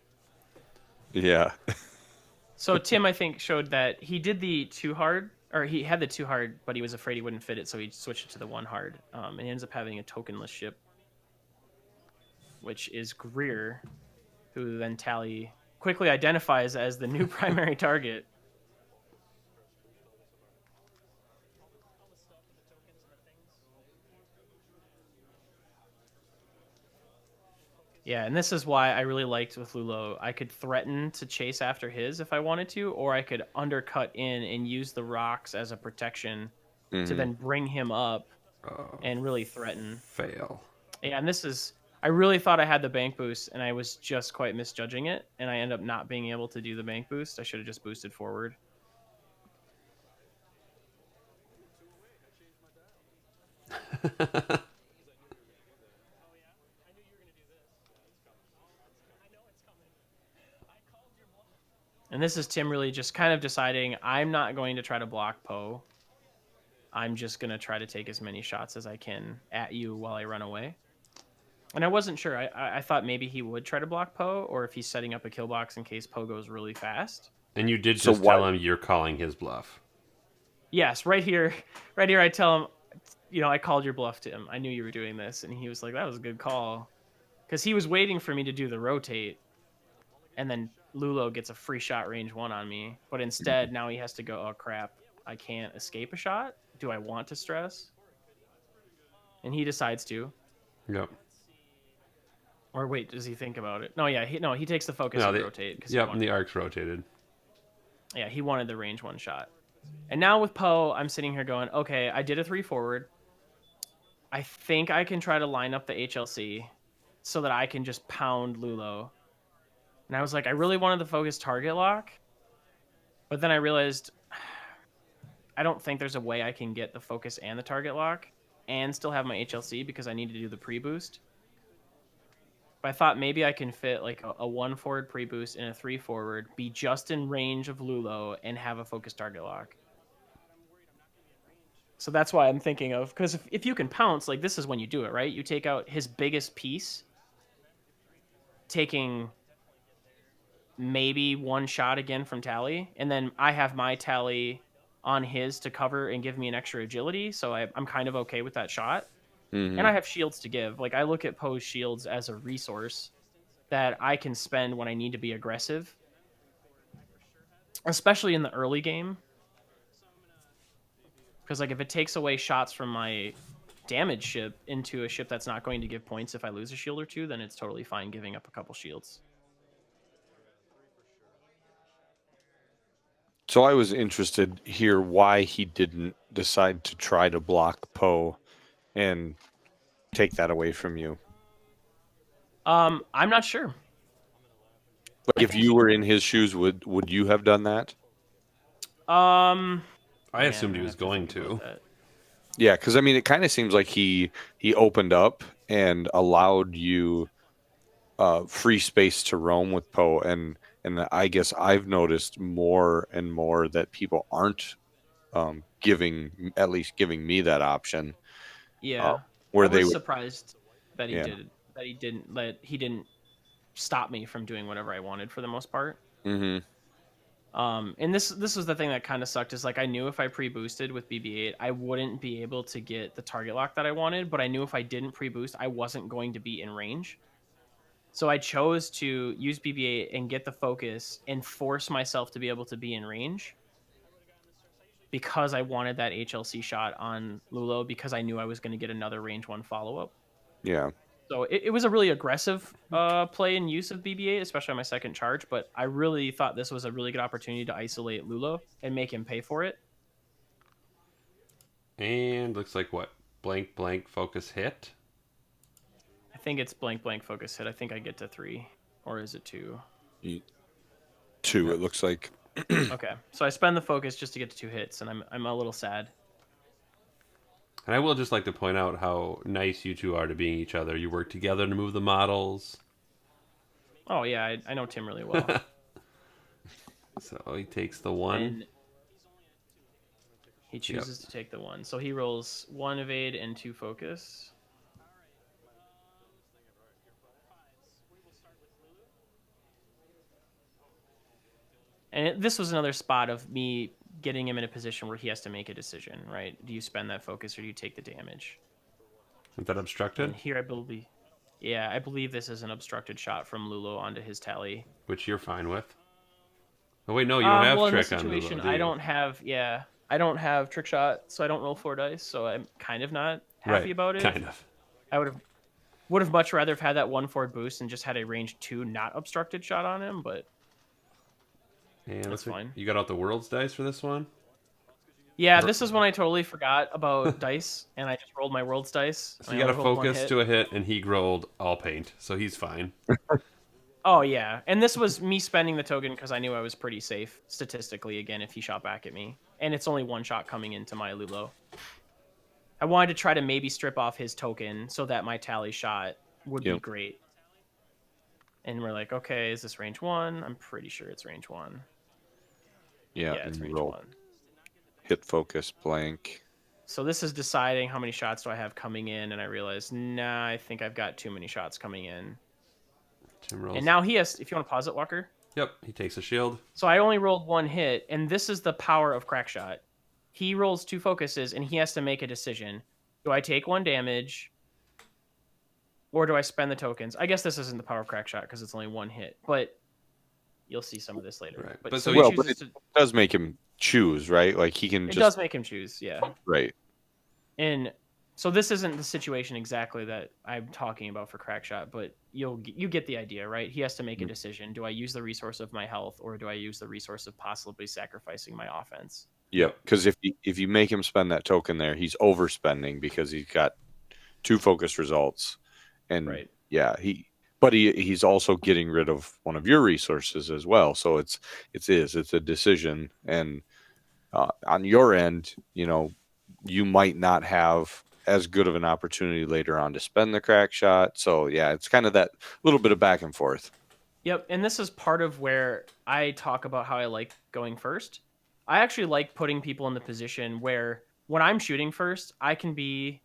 Yeah. So Tim, I think, showed that he did the too hard, or he had the too hard, but he was afraid he wouldn't fit it, so he switched it to the one hard. And he ends up having a tokenless ship, which is Greer, who then Tally quickly identifies as the new primary target. Yeah, and this is why I really liked with Lulo. I could threaten to chase after his if I wanted to, or I could undercut in and use the rocks as a protection to then bring him up and really threaten. Fail. Yeah, and this is... I really thought I had the bank boost, and I was just quite misjudging it, and I end up not being able to do the bank boost. I should have just boosted forward. And this is Tim really just kind of deciding, I'm not going to try to block Poe. I'm just going to try to take as many shots as I can at you while I run away. And I wasn't sure. I thought maybe he would try to block Poe, or if he's setting up a kill box in case Poe goes really fast. And you did just tell him you're calling his bluff. Yes, right here I tell him, I called your bluff to him. I knew you were doing this. And he was like, that was a good call. Because he was waiting for me to do the rotate. And then Lulo gets a free shot range 1 on me. But instead, now he has to go, oh crap, I can't escape a shot? Do I want to stress? And he decides to. Yep. Or wait, does he think about it? No, yeah, he takes the focus and rotate. Yep, and the arc's rotated. Yeah, he wanted the range one shot. And now with Poe, I'm sitting here going, okay, I did a 3 forward. I think I can try to line up the HLC so that I can just pound Lulo. And I was like, I really wanted the focus target lock. But then I realized I don't think there's a way I can get the focus and the target lock and still have my HLC because I need to do the pre-boost. But I thought maybe I can fit like a 1 forward pre-boost and a 3 forward, be just in range of Lulo, and have a focus target lock. So that's why I'm thinking of, because if you can pounce, like, this is when you do it, right? You take out his biggest piece, taking maybe one shot again from Tally, and then I have my Tally on his to cover and give me an extra agility, so I'm kind of okay with that shot. Mm-hmm. And I have shields to give. Like, I look at Poe's shields as a resource that I can spend when I need to be aggressive, especially in the early game. Because, like, if it takes away shots from my damage ship into a ship that's not going to give points if I lose a shield or two, then it's totally fine giving up a couple shields. So I was interested here why he didn't decide to try to block Poe and take that away from you. I'm not sure. Like if you were in his shoes, would you have done that? I Man, assumed he I was have to going think about to. that. Yeah, because I mean, it kind of seems like he opened up and allowed you free space to roam with Poe, and I guess I've noticed more and more that people aren't at least giving me that option. Yeah, I Where they was would, surprised that yeah. he didn't stop me from doing whatever I wanted for the most part. Mm-hmm. And this was the thing that kind of sucked, is like I knew if I pre-boosted with BB-8, I wouldn't be able to get the target lock that I wanted, but I knew if I didn't pre-boost, I wasn't going to be in range. So I chose to use BB-8 and get the focus and force myself to be able to be in range because I wanted that HLC shot on Lulo, because I knew I was going to get another range 1 follow-up. Yeah. So it was a really aggressive play and use of BB-8, especially on my second charge, but I really thought this was a really good opportunity to isolate Lulo and make him pay for it. And looks like what? Blank, blank, focus hit. I think it's blank, blank, focus hit. I think I get to 3. Or is it 2? 2, Yeah. it looks like. Okay. So I spend the focus just to get to 2 hits, and I'm a little sad. And I will just like to point out how nice you two are to being each other. You work together to move the models. Oh, yeah. I know Tim really well. So he takes the 1. And he chooses to take the 1. So he rolls 1 evade and 2 focus. And this was another spot of me getting him in a position where he has to make a decision, right? Do you spend that focus or do you take the damage? Is that obstructed? And here I believe this is an obstructed shot from Lulo onto his Tally. Which you're fine with. Oh wait, no, you don't have well, in trick this on Lulu, situation, do you? I don't have trick shot, so I don't roll 4 dice, so I'm kind of not happy about it. Kind of. I would have much rather have had that 1 forward boost and just had a range 2 not obstructed shot on him, but And that's fine. You got out the world's dice for this one? Yeah, this is when I totally forgot about dice, and I just rolled my world's dice. So you got a focus to a hit, and he rolled all paint, so he's fine. Oh, yeah. And this was me spending the token because I knew I was pretty safe statistically, again, if he shot back at me. And it's only 1 shot coming into my Lulo. I wanted to try to maybe strip off his token so that my Tally shot would be great. And we're like, okay, is this range 1? I'm pretty sure it's range 1. Yeah, it's range roll. 1. Hit focus blank. So this is deciding how many shots do I have coming in, and I realized, nah, I think I've got too many shots coming in. Tim rolls. And now he has, if you want to pause it, Walker. Yep, he takes a shield. So I only rolled 1 hit, and this is the power of Crackshot. He rolls 2 focuses, and he has to make a decision. Do I take 1 damage, or do I spend the tokens? I guess this isn't the power of Crackshot because it's only 1 hit, but you'll see some of this later. Right. But But so so he he chooses it does make him choose, right? Like he can It just does make him choose, yeah. right. And So this isn't the situation exactly that I'm talking about for Crackshot, but you get the idea, right? He has to make a decision. Do I use the resource of my health, or do I use the resource of possibly sacrificing my offense? Yep. Because if you make him spend that token there, he's overspending because he's got 2 focus results, and Right. yeah, he's also getting rid of one of your resources as well. So it's a decision, and on your end, you might not have as good of an opportunity later on to spend the crack shot. So yeah, it's kind of that little bit of back and forth. Yep, and this is part of where I talk about how I like going first. I actually like putting people in the position where when I'm shooting first, I can be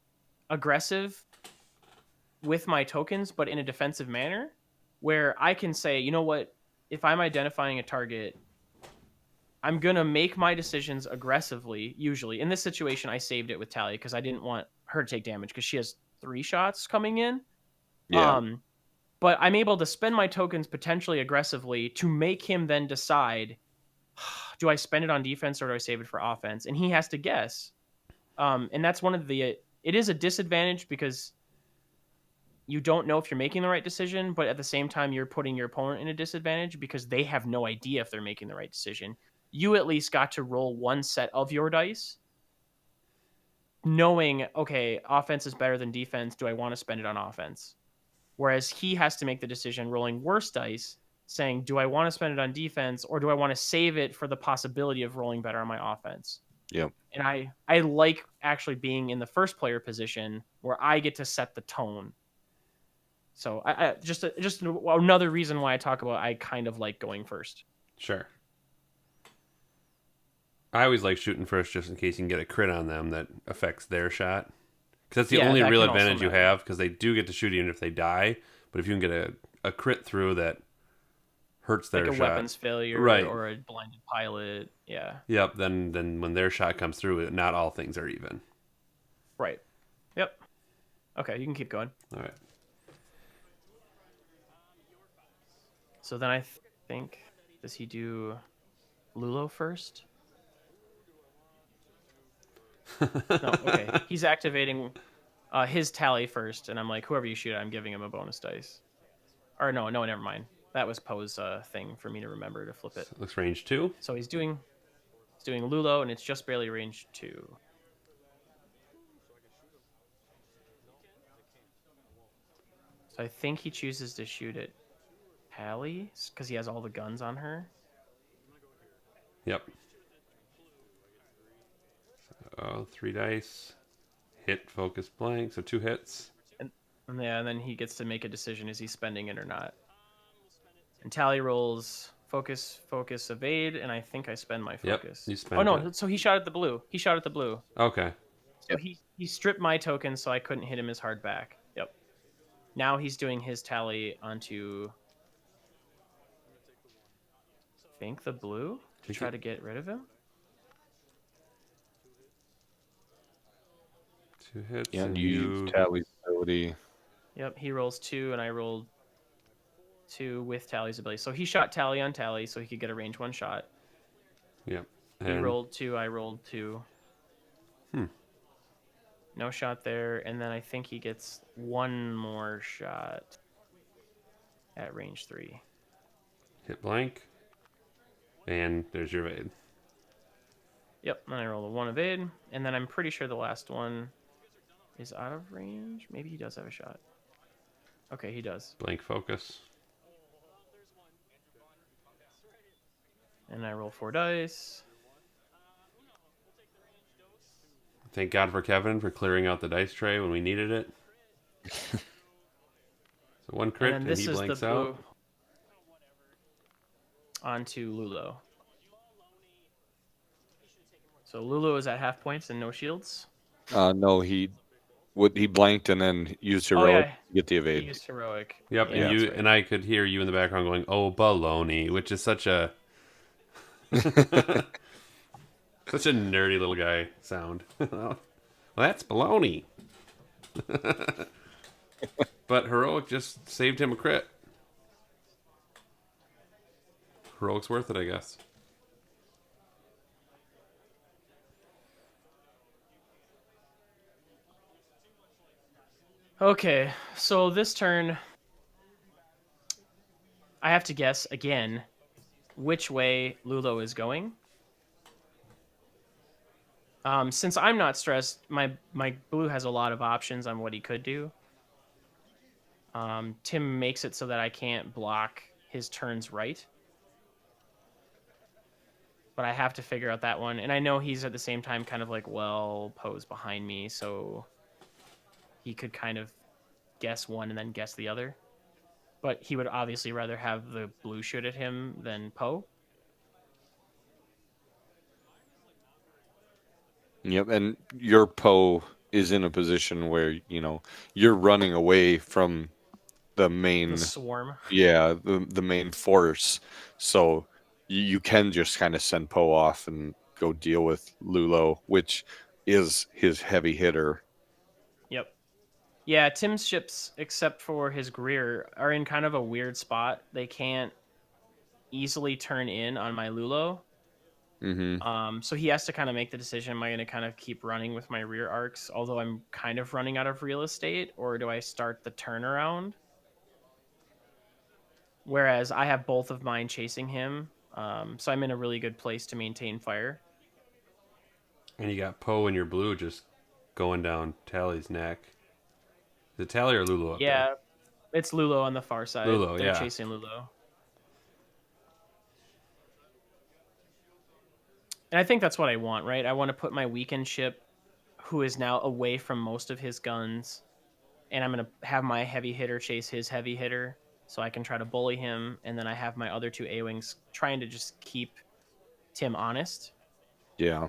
aggressive with my tokens, but in a defensive manner, where I can say, you know what, if I'm identifying a target, I'm going to make my decisions aggressively, usually. In this situation, I saved it with Tally because I didn't want her to take damage because she has 3 shots coming in. Yeah. But I'm able to spend my tokens potentially aggressively to make him then decide, do I spend it on defense or do I save it for offense? And he has to guess. And that's one of the, it is a disadvantage because you don't know if you're making the right decision, but at the same time, you're putting your opponent in a disadvantage because they have no idea if they're making the right decision. You at least got to roll one set of your dice, knowing, okay, offense is better than defense. Do I want to spend it on offense? Whereas he has to make the decision rolling worse dice, saying, do I want to spend it on defense or do I want to save it for the possibility of rolling better on my offense? Yep. And I like actually being in the first player position where I get to set the tone. So I just another reason why I talk about I kind of like going first. Sure. I always like shooting first just in case you can get a crit on them that affects their shot. Because that's the only that real can also advantage you matter. have, because they do get to shoot even if they die. But if you can get a crit through that hurts their Like a shot. weapons failure Right. or a blinded pilot. Yeah. Yep, then when their shot comes through, not all things are even. Right. Yep. Okay, you can keep going. All right. So then I think, does he do Lulo first? No, okay. He's activating his Tally first, and I'm like, whoever you shoot at, I'm giving him a bonus dice. Or no, never mind. That was Poe's thing for me to remember to flip it. So it looks range 2. So he's doing Lulo, and it's just barely range 2. So I think he chooses to shoot at Tally because he has all the guns on her. Yep. So 3 dice. Hit, focus, blank. So 2 hits. And then he gets to make a decision: is he spending it or not? And Tally rolls focus, evade, and I think I spend my focus. Yep, you spent it. So he shot at the blue. Okay. So he stripped my token, so I couldn't hit him as hard back. Yep. Now he's doing his Tally onto, I think, the blue to try to get rid of him. 2 hits. Yeah, and you use Tally's ability. Yep, he rolls 2, and I rolled 2 with Tally's ability. So he shot Tally on Tally, so he could get a range 1 shot. Yep. He And rolled 2, I rolled 2. No shot there, and then I think he gets 1 more shot at range 3. hit blank. And there's your evade. Yep, and I roll a 1 evade, and then I'm pretty sure the last one is out of range. Maybe he does have a shot. Okay, he does. Blank focus. And I roll 4 dice. Thank God for Kevin for clearing out the dice tray when we needed it. So 1 crit, And and, then this he is the blanks blue out. onto Lulo. So Lulo is at half points and no shields. No, he blanked and then used heroic to get the He evade. used heroic. Yep, Yeah, and that's you right. and I could hear you in the background going, "Oh, baloney," which is such a such a nerdy little guy sound. Well, that's baloney. But heroic just saved him a crit. Heroic's worth it, I guess. Okay, so this turn, I have to guess again which way Lulo is going. Since I'm not stressed, my blue has a lot of options on what he could do. Tim makes it so that I can't block his turns right, but I have to figure out that one. And I know he's at the same time kind of like, well, Poe's behind me, so he could kind of guess one and then guess the other. But he would obviously rather have the blue shoot at him than Poe. Yep, and your Poe is in a position where you're running away from the The main, swarm. yeah, the main force, so you can just kind of send Poe off and go deal with Lulo, which is his heavy hitter. Yep. Yeah, Tim's ships, except for his Greer, are in kind of a weird spot. They can't easily turn in on my Lulo. Mm-hmm. So he has to kind of make the decision: am I going to kind of keep running with my rear arcs, although I'm kind of running out of real estate, or do I start the turnaround? Whereas I have both of mine chasing him, so I'm in a really good place to maintain fire. And you got Poe in your blue just going down Tally's neck. Is it Tally or Lulu up there? Yeah, it's Lulo on the far side. Lulu, They're yeah. chasing Lulo. And I think that's what I want, right? I want to put my weakened ship, who is now away from most of his guns, and I'm going to have my heavy hitter chase his heavy hitter so I can try to bully him. And then I have my other two A-Wings trying to just keep Tim honest. Yeah.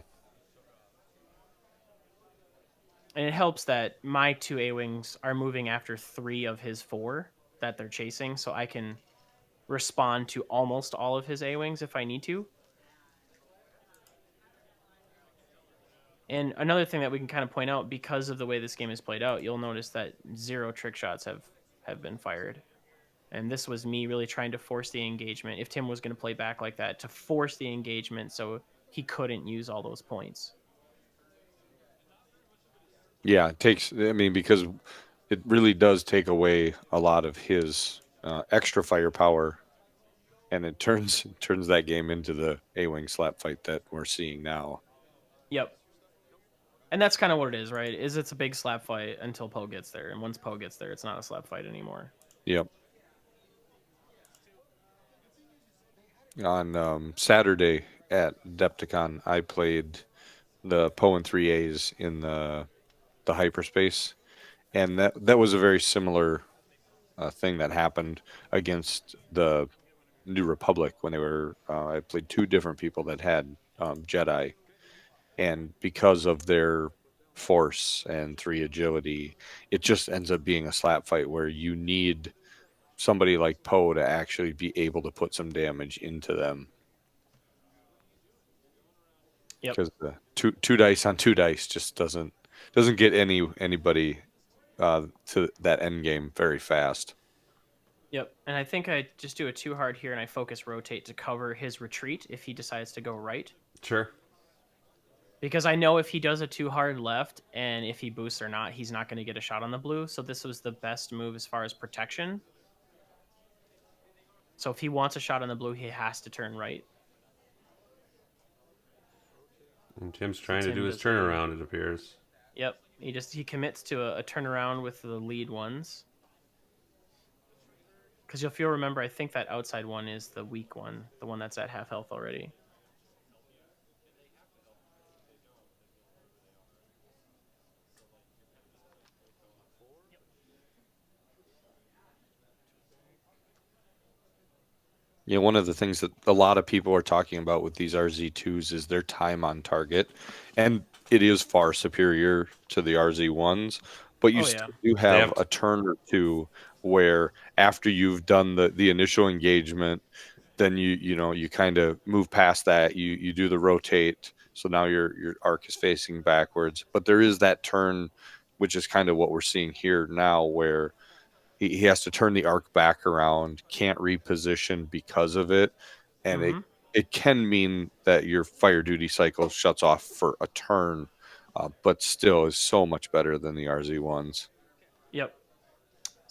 And it helps that my two A-Wings are moving after 3 of his 4 that they're chasing, so I can respond to almost all of his A-Wings if I need to. And another thing that we can kind of point out, because of the way this game is played out, you'll notice that 0 trick shots have been fired. And this was me really trying to force the engagement, if Tim was going to play back like that, to force the engagement so he couldn't use all those points. Yeah, it takes, I mean, because it really does take away a lot of his extra firepower, and it turns that game into the A-Wing slap fight that we're seeing now. Yep. And that's kind of what it is, right? Is it's a big slap fight until Poe gets there. And once Poe gets there, it's not a slap fight anymore. Yep. On Saturday at Depticon, I played the Poe and 3As in the hyperspace, and that was a very similar thing that happened against the New Republic when they were. I played 2 different people that had Jedi, and because of their force and 3 agility, it just ends up being a slap fight where you need somebody like Poe to actually be able to put some damage into them. Yep. Because the two dice on 2 dice just doesn't get anybody to that end game very fast. Yep. And I think I just do a 2 hard here and I focus rotate to cover his retreat if he decides to go right. Sure. Because I know if he does a 2 hard left and if he boosts or not, he's not going to get a shot on the blue. So this was the best move as far as protection. So if he wants a shot on the blue, he has to turn right. And Tim's trying to Tim do his does turnaround, it appears. Yep. He commits to a turnaround with the lead ones. Because if you'll remember, I think that outside one is the weak one, the one that's at half health already. Yeah, one of the things that a lot of people are talking about with these RZ2s is their time on target, and it is far superior to the RZ1s, but you Oh, yeah. still do They have have a turn or two where after you've done the initial engagement, then you kind of move past that. You do the rotate, so now your arc is facing backwards. But there is that turn, which is kind of what we're seeing here now, where he has to turn the arc back around, can't reposition because of it, and Mm-hmm. it can mean that your fire duty cycle shuts off for a turn, but still is so much better than the RZ ones. Yep.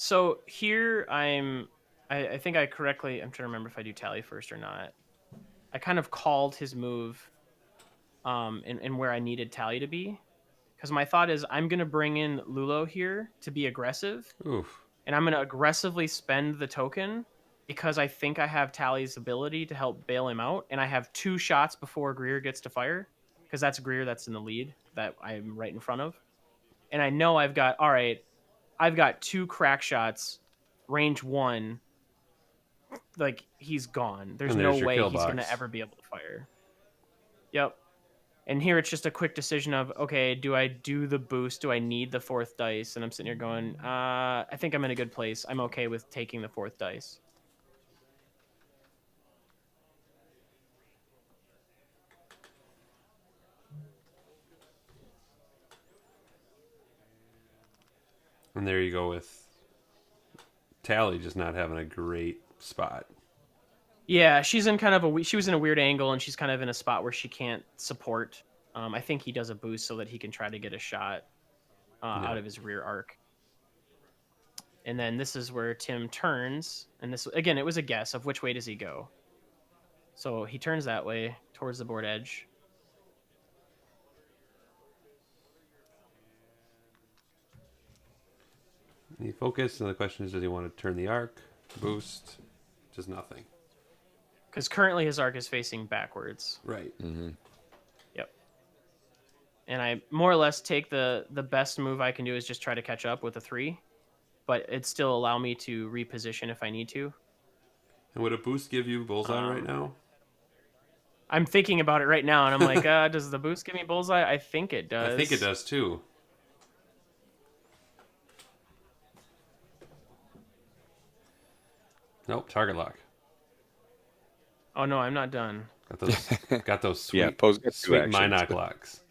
So here I think I correctly. I'm trying to remember if I do tally first or not. I kind of called his move, in where I needed tally to be, because my thought is I'm gonna bring in Lulo here to be aggressive, Oof. and I'm gonna aggressively spend the token because I think I have Tally's ability to help bail him out, and I have 2 shots before Greer gets to fire, because that's Greer that's in the lead that I'm right in front of, and I know I've got 2 crack shots, range 1. Like, he's gone. There's And no there's your way kill he's gonna box. ever be able to fire. Yep. And here it's just a quick decision of, okay, do I do the boost? Do I need the 4th dice? And I'm sitting here going, I think I'm in a good place. I'm okay with taking the 4th dice. And there you go with Tally just not having a great spot. Yeah, she's in kind of she was in a weird angle, and she's kind of in a spot where she can't support. I think he does a boost so that he can try to get a shot out of his rear arc. And then this is where Tim turns, and this again, it was a guess of which way does he go. So he turns that way towards the board edge. He focused, and the question is, does he want to turn the arc, boost, just nothing? Because currently his arc is facing backwards. Right. Mm-hmm. Yep. And I more or less take the best move I can do is just try to catch up with a 3, but it still allow me to reposition if I need to. And would a boost give you bullseye right now? I'm thinking about it right now, and I'm like, does the boost give me bullseye? I think it does. I think it does too. Nope, target lock. Oh no, I'm not done. Got those sweet, Yeah, Poe's got 2 sweet actions. Minoc locks.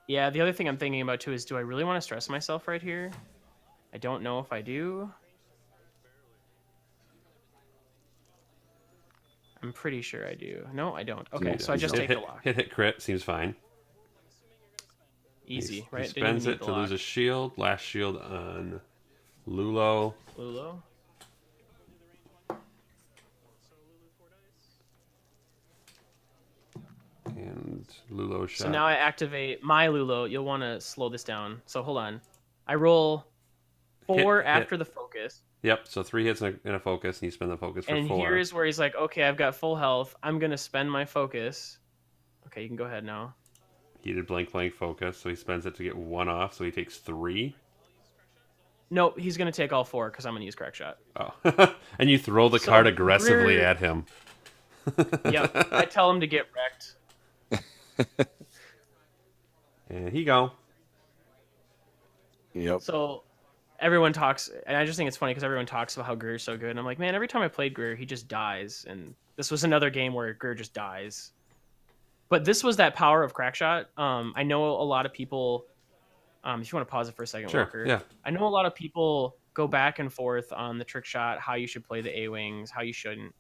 Yeah, the other thing I'm thinking about too is, do I really want to stress myself right here? I don't know if I do. I'm pretty sure I do. No, I don't. Okay, so I just take the lock. Hit crit seems fine. Easy, right? He spends it to lose a shield. Last shield on Lulo. Lulo. And Lulo shot. So now I activate my Lulo. You'll want to slow this down. So hold on. I roll 4 after the focus. Yep, so 3 hits in a focus, and you spend the focus for 4. And here is where he's like, okay, I've got full health. I'm going to spend my focus. Okay, you can go ahead now. He did blank focus, so he spends it to get 1 off, so he takes 3. Nope, he's going to take all 4 because I'm going to use crack shot. Oh. And you throw the card aggressively at him. Yep, I tell him to get wrecked. And he go. Yep. So everyone talks, and I just think it's funny because everyone talks about how Greer's so good. And I'm like, man, every time I played Greer, he just dies. And this was another game where Greer just dies. But this was that power of Crackshot. I know a lot of people, if you want to pause it for a second, Sure, Walker. yeah. I know a lot of people go back and forth on the trick shot, how you should play the A-Wings, how you shouldn't.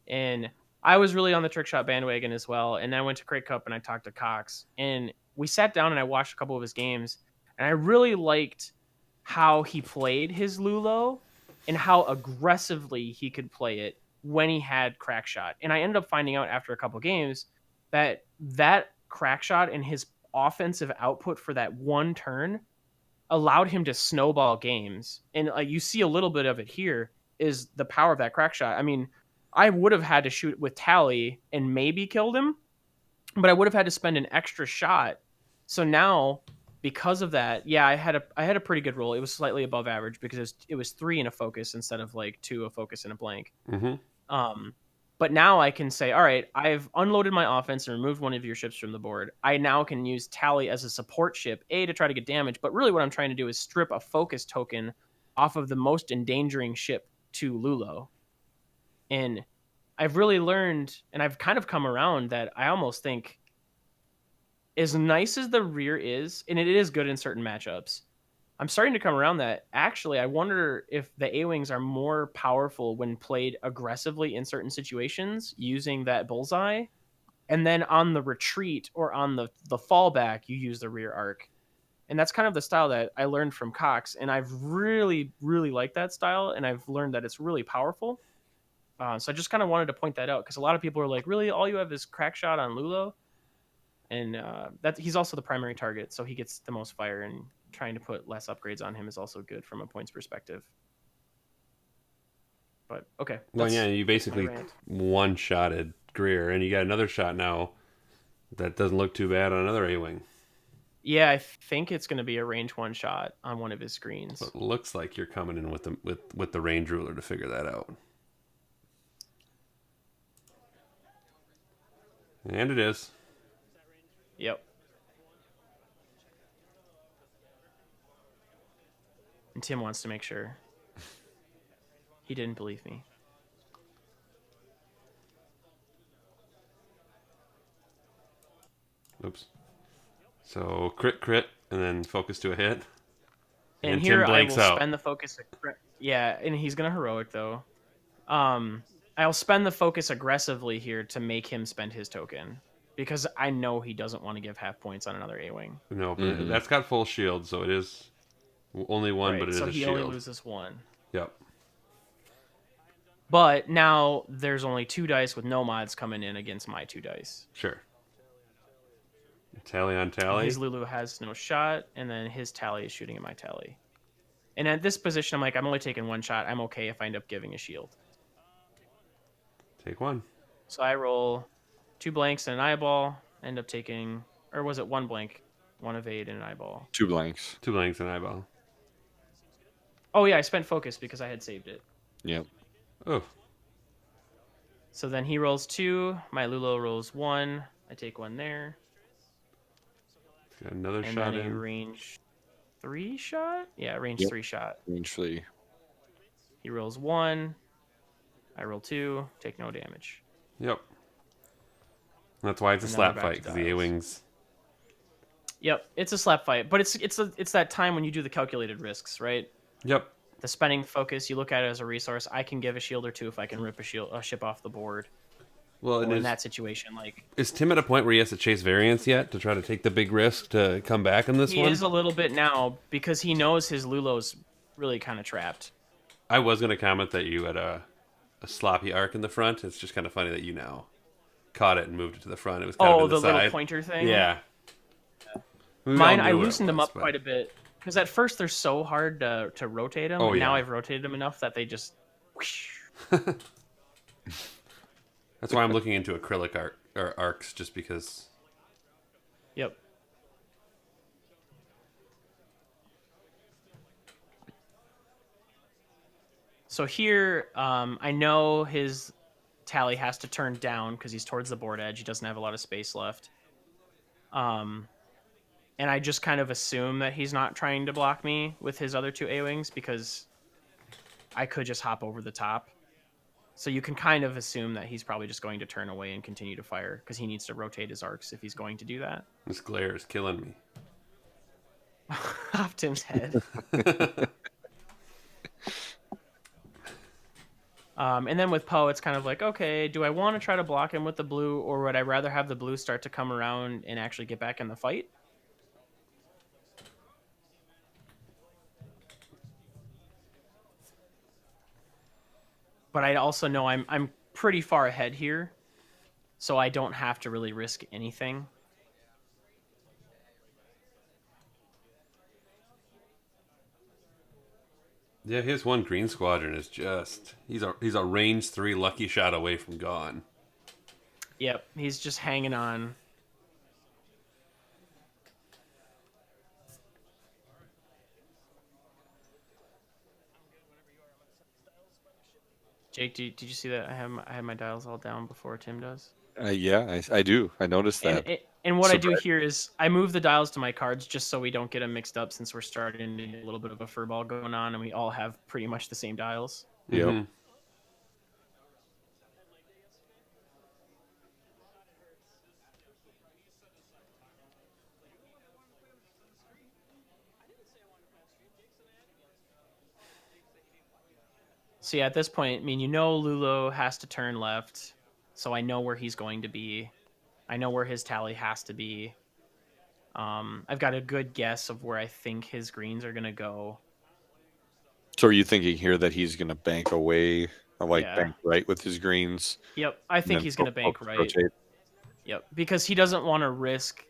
And I was really on the trick shot bandwagon as well. And then I went to Crate Cup and I talked to Cox. And we sat down and I watched a couple of his games. And I really liked how he played his Lulo and how aggressively he could play it when he had crack shot. And I ended up finding out after a couple games that crack shot and his offensive output for that one turn allowed him to snowball games. And you see a little bit of it here is the power of that crack shot. I mean, I would have had to shoot with Tally and maybe killed him, but I would have had to spend an extra shot. So now, because of that, yeah, I had a pretty good roll. It was slightly above average because it was 3 in a focus instead of like 2 a focus and a blank. Mm-hmm. But now I can say, all right, I've unloaded my offense and removed one of your ships from the board. I now can use Tally as a support ship, to try to get damage. But really what I'm trying to do is strip a focus token off of the most endangering ship to Lulo. And I've really learned, and I've kind of come around that I almost think as nice as the rear is, and it is good in certain matchups, I'm starting to come around that actually I wonder if the A-Wings are more powerful when played aggressively in certain situations using that bullseye. And then on the retreat or on the fallback, you use the rear arc. And that's kind of the style that I learned from Cox, and I've really, really liked that style, and I've learned that it's really powerful. So I just kind of wanted to point that out because a lot of people are like, "Really, all you have is crack shot on Lulo," and that he's also the primary target, so he gets the most fire. And trying to put less upgrades on him is also good from a points perspective. But okay, Well, yeah, you that's my basically rant. one-shotted Greer, and you got another shot now that doesn't look too bad on another A-wing. Yeah, I think it's going to be a range one shot on one of his screens. But it looks like you're coming in with the range ruler to figure that out. And it is. Yep. And Tim wants to make sure. He didn't believe me. Oops. So crit, and then focus to a hit. And Tim here I blanks will out. spend the focus. Yeah, and he's gonna heroic though. I'll spend the focus aggressively here to make him spend his token because I know he doesn't want to give half points on another A-wing. No, but Mm-hmm. that's got full shield, so it is only one, but Right, it is so a he only shield. loses one. Yep. But now there's only 2 dice with no mods coming in against my 2 dice. Sure. Tally on And tally. his Lulu has no shot, and then his tally is shooting at my tally. And at this position, I'm like, I'm only taking 1 shot. I'm okay if I end up giving a shield. Take one. So I roll 2 blanks and an eyeball. End up taking, or was it 1 blank, 1 evade and an eyeball? 2 blanks. 2 blanks and eyeball. Oh yeah, I spent focus because I had saved it. Yep. Oh. So then he rolls 2. My Lulo rolls 1. I take 1 there. Got another And shot then a in. range 3 shot? Yeah, range Yep. 3 shot. Range 3. He rolls 1. I roll 2. Take no damage. Yep. That's why it's a And then we're slap back fight, to because the dials. A-wings. Yep, it's a slap fight, but it's that time when you do the calculated risks, right? Yep. The spending focus, you look at it as a resource. I can give a shield or 2 if I can rip a ship off the board. Well, Or in that situation, like is Tim at a point where he has to chase variance yet to try to take the big risk to come back in this he one? is a little bit now because he knows his Lulo's really kind of trapped. I was going to comment that you had a sloppy arc in the front. It's just kind of funny that you now caught it and moved it to the front. It was kind of Oh, in the little side. pointer thing. Yeah. We Mine, all I knew what it loosened them was, up but- quite a bit because at first they're so hard to rotate them. Oh, and now yeah. I've rotated them enough that they just. Whoosh. That's why I'm looking into acrylic arcs, just because. Yep. So here, I know his tally has to turn down because he's towards the board edge. He doesn't have a lot of space left. And I just kind of assume that he's not trying to block me with his other 2 A-wings because I could just hop over the top. So you can kind of assume that he's probably just going to turn away and continue to fire because he needs to rotate his arcs if he's going to do that. This glare is killing me. Off Tim's head. And then with Poe, it's kind of like, okay, do I want to try to block him with the blue, or would I rather have the blue start to come around and actually get back in the fight? But I also know I'm pretty far ahead here, so I don't have to really risk anything. Yeah, his one green squadron is just he's a range 3 lucky shot away from gone. Yep, he's just hanging on. Jake, did you see that? I have my dials all down before Tim does. Yeah, I do. I noticed that. And what I do Surprise. here is I move the dials to my cards just so we don't get them mixed up since we're starting to get a little bit of a furball going on and we all have pretty much the same dials. Yep. Mhm. So yeah, at this point, I mean, you know Lulo has to turn left, so I know where he's going to be. I know where his tally has to be. I've got a good guess of where I think his greens are going to go. So are you thinking here that he's going to bank away, Yeah. bank right with his greens? Yep. I And think then he's going to bank focus right. rotate? Yep. Because he doesn't want to risk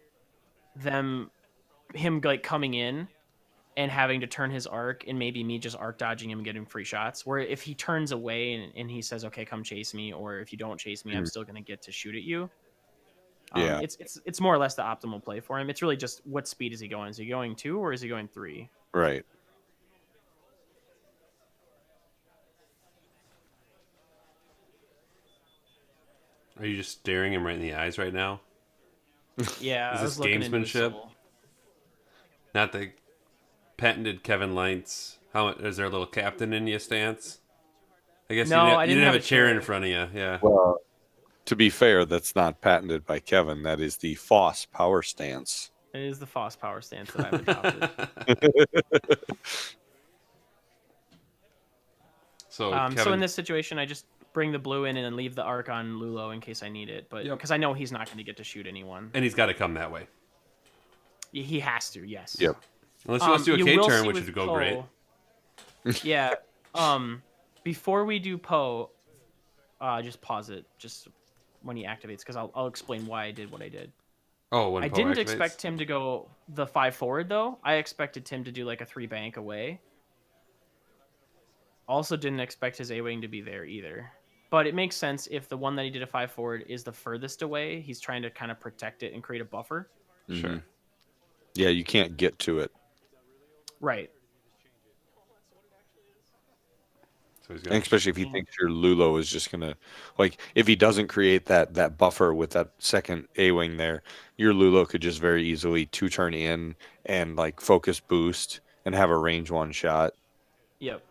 him like coming in and having to turn his arc and maybe me just arc dodging him and getting free shots. Where if he turns away and he says, okay, come chase me, or if you don't chase me, I'm Mhm. still going to get to shoot at you. Yeah, It's more or less the optimal play for him. It's really just what speed is he going? Is he going 2 or is he going 3? right. Are you just staring him right in the eyes right now? Yeah, Is I this was looking into his gamesmanship? soul. Not the patented Kevin Leintz. How is there a little captain in you stance? I guess No, I you didn't didn't have have a a chair in chair. front of you. Yeah. Well, to be fair, that's not patented by Kevin. That is the Foss power stance. It is the Foss power stance that I've adopted. So So in Kevin, this situation, I just bring the blue in and then leave the arc on Lulo in case I need it. But Yep. because I know he's not going to get to shoot anyone, and he's got to come that way. he has to. Yes. Yep. Unless he wants to do a You K will turn, see which with would go Poe. great. Yeah. Before we do Poe, just pause it. Just when he activates, because I'll explain why I did what I did. Oh, when I Poe didn't activates? expect him to go the 5 forward though. I expected Tim to do like a 3 bank away. Also didn't expect his A-wing to be there either. But it makes sense if the one that he did a 5 forward is the furthest away. He's trying to kind of protect it and create a buffer. Sure. Yeah, you can't get to it. Right. So he's And got. especially if he thinks your Lulo is just gonna, if he doesn't create that buffer with that second A-wing there, your Lulo could just very easily 2-turn in and focus boost and have a range 1 shot. Yep.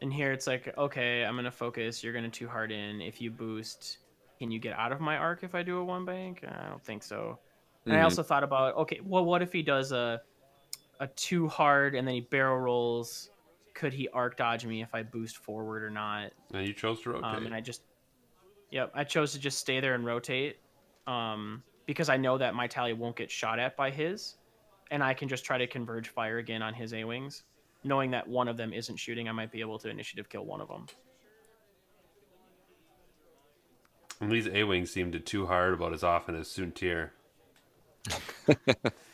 And here it's like, okay, I'm going to focus. You're going to 2 hard in. If you boost, can you get out of my arc if I do a 1 bank? I don't think so. And I Mhm. also thought about, okay, well, what if he does a 2 hard and then he barrel rolls? Could he arc dodge me if I boost forward or not? And you chose to rotate. And I chose to just stay there and rotate because I know that my tally won't get shot at by his, and I can just try to converge fire again on his A-wings, knowing that one of them isn't shooting. I might be able to initiative kill one of them. And these A-wings seem to too hard about as often as Soontir.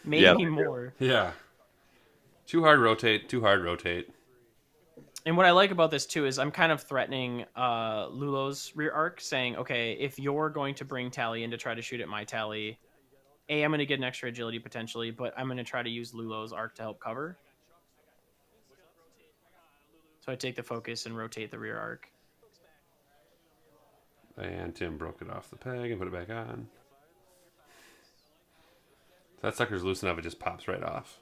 Maybe more. Yeah. Too hard rotate, too hard rotate. And what I like about this too is I'm kind of threatening Lulo's rear arc, saying, okay, if you're going to bring Tally in to try to shoot at my Tally, I'm going to get an extra agility potentially, but I'm going to try to use Lulo's arc to help cover. So I take the focus and rotate the rear arc. And Tim broke it off the peg and put it back on. That sucker's loose enough, it just pops right off.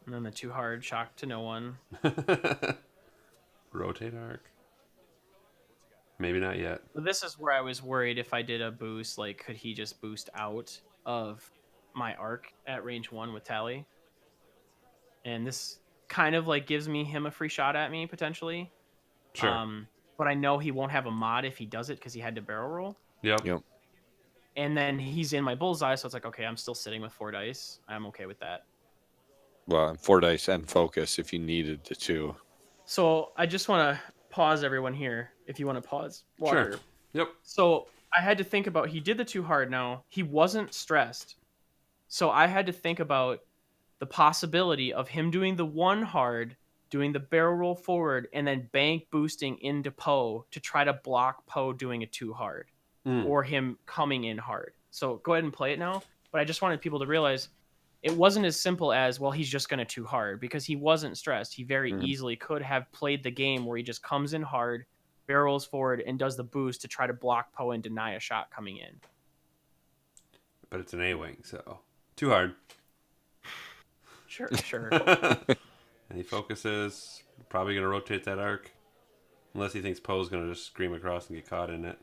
And then the 2 hard shock to no one. Rotate arc. Maybe not yet. But this is where I was worried if I did a boost, could he just boost out of my arc at range 1 with Tally? And this kind of gives him a free shot at me potentially. Sure. But I know he won't have a mod if he does it because he had to barrel roll. Yep. And then he's in my bullseye, so it's like, okay, I'm still sitting with 4 dice. I'm okay with that. Well, 4 dice and focus if you needed to too. So I just want to pause everyone here. If you want to pause, Walker. Sure. Yep. So I had to think about, he did the 2 hard now. He wasn't stressed. So I had to think about the possibility of him doing the 1 hard, doing the barrel roll forward, and then bank boosting into Poe to try to block Poe doing a 2 hard or him coming in hard. So go ahead and play it now. But I just wanted people to realize it wasn't as simple as, well, he's just going to 2 hard, because he wasn't stressed. He very easily could have played the game where he just comes in hard, barrels forward, and does the boost to try to block Poe and deny a shot coming in. But it's an A-wing, so too hard. Sure. And he focuses. Probably going to rotate that arc. Unless he thinks Poe's going to just scream across and get caught in it.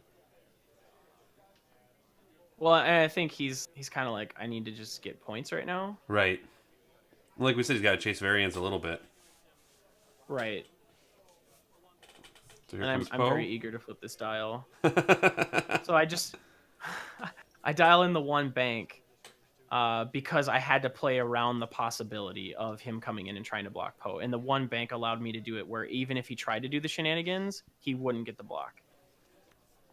Well, and I think he's kind of like, I need to just get points right now. Right. Like we said, he's got to chase variance a little bit. Right. So here And comes I'm Poe. very eager to flip this dial. So I just I dial in the one bank because I had to play around the possibility of him coming in and trying to block Poe. And the one bank allowed me to do it where even if he tried to do the shenanigans, he wouldn't get the block.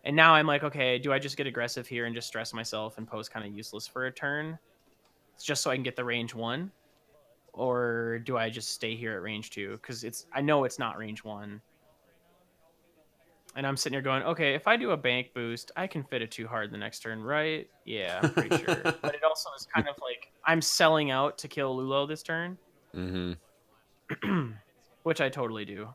And now I'm like, okay, do I just get aggressive here and just stress myself and Poe's kind of useless for a turn? It's just so I can get the range 1? Or do I just stay here at range 2? Because I know it's not range 1. And I'm sitting here going, okay, if I do a bank boost, I can fit it too hard the next turn, right? Yeah, I'm pretty sure. But it also is kind of like I'm selling out to kill Lulo this turn, which I totally do.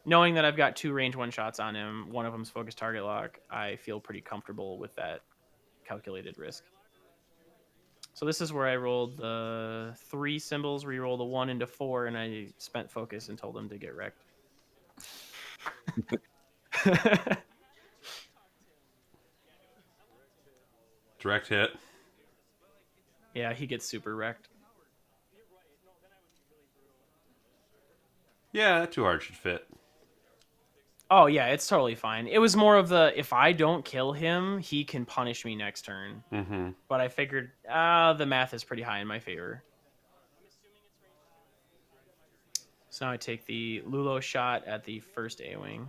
Knowing that I've got 2 range 1 shots on him, one of them's focus target lock, I feel pretty comfortable with that calculated risk. So this is where I rolled the 3 symbols, re-roll the 1 into 4, and I spent focus and told him to get wrecked. Direct hit. Yeah, he gets super wrecked. Yeah, too hard should fit. Oh yeah, it's totally fine. It was more of the if I don't kill him, he can punish me next turn. Mm-hmm. But I figured the math is pretty high in my favor. So now I take the Lulo shot at the first A-wing.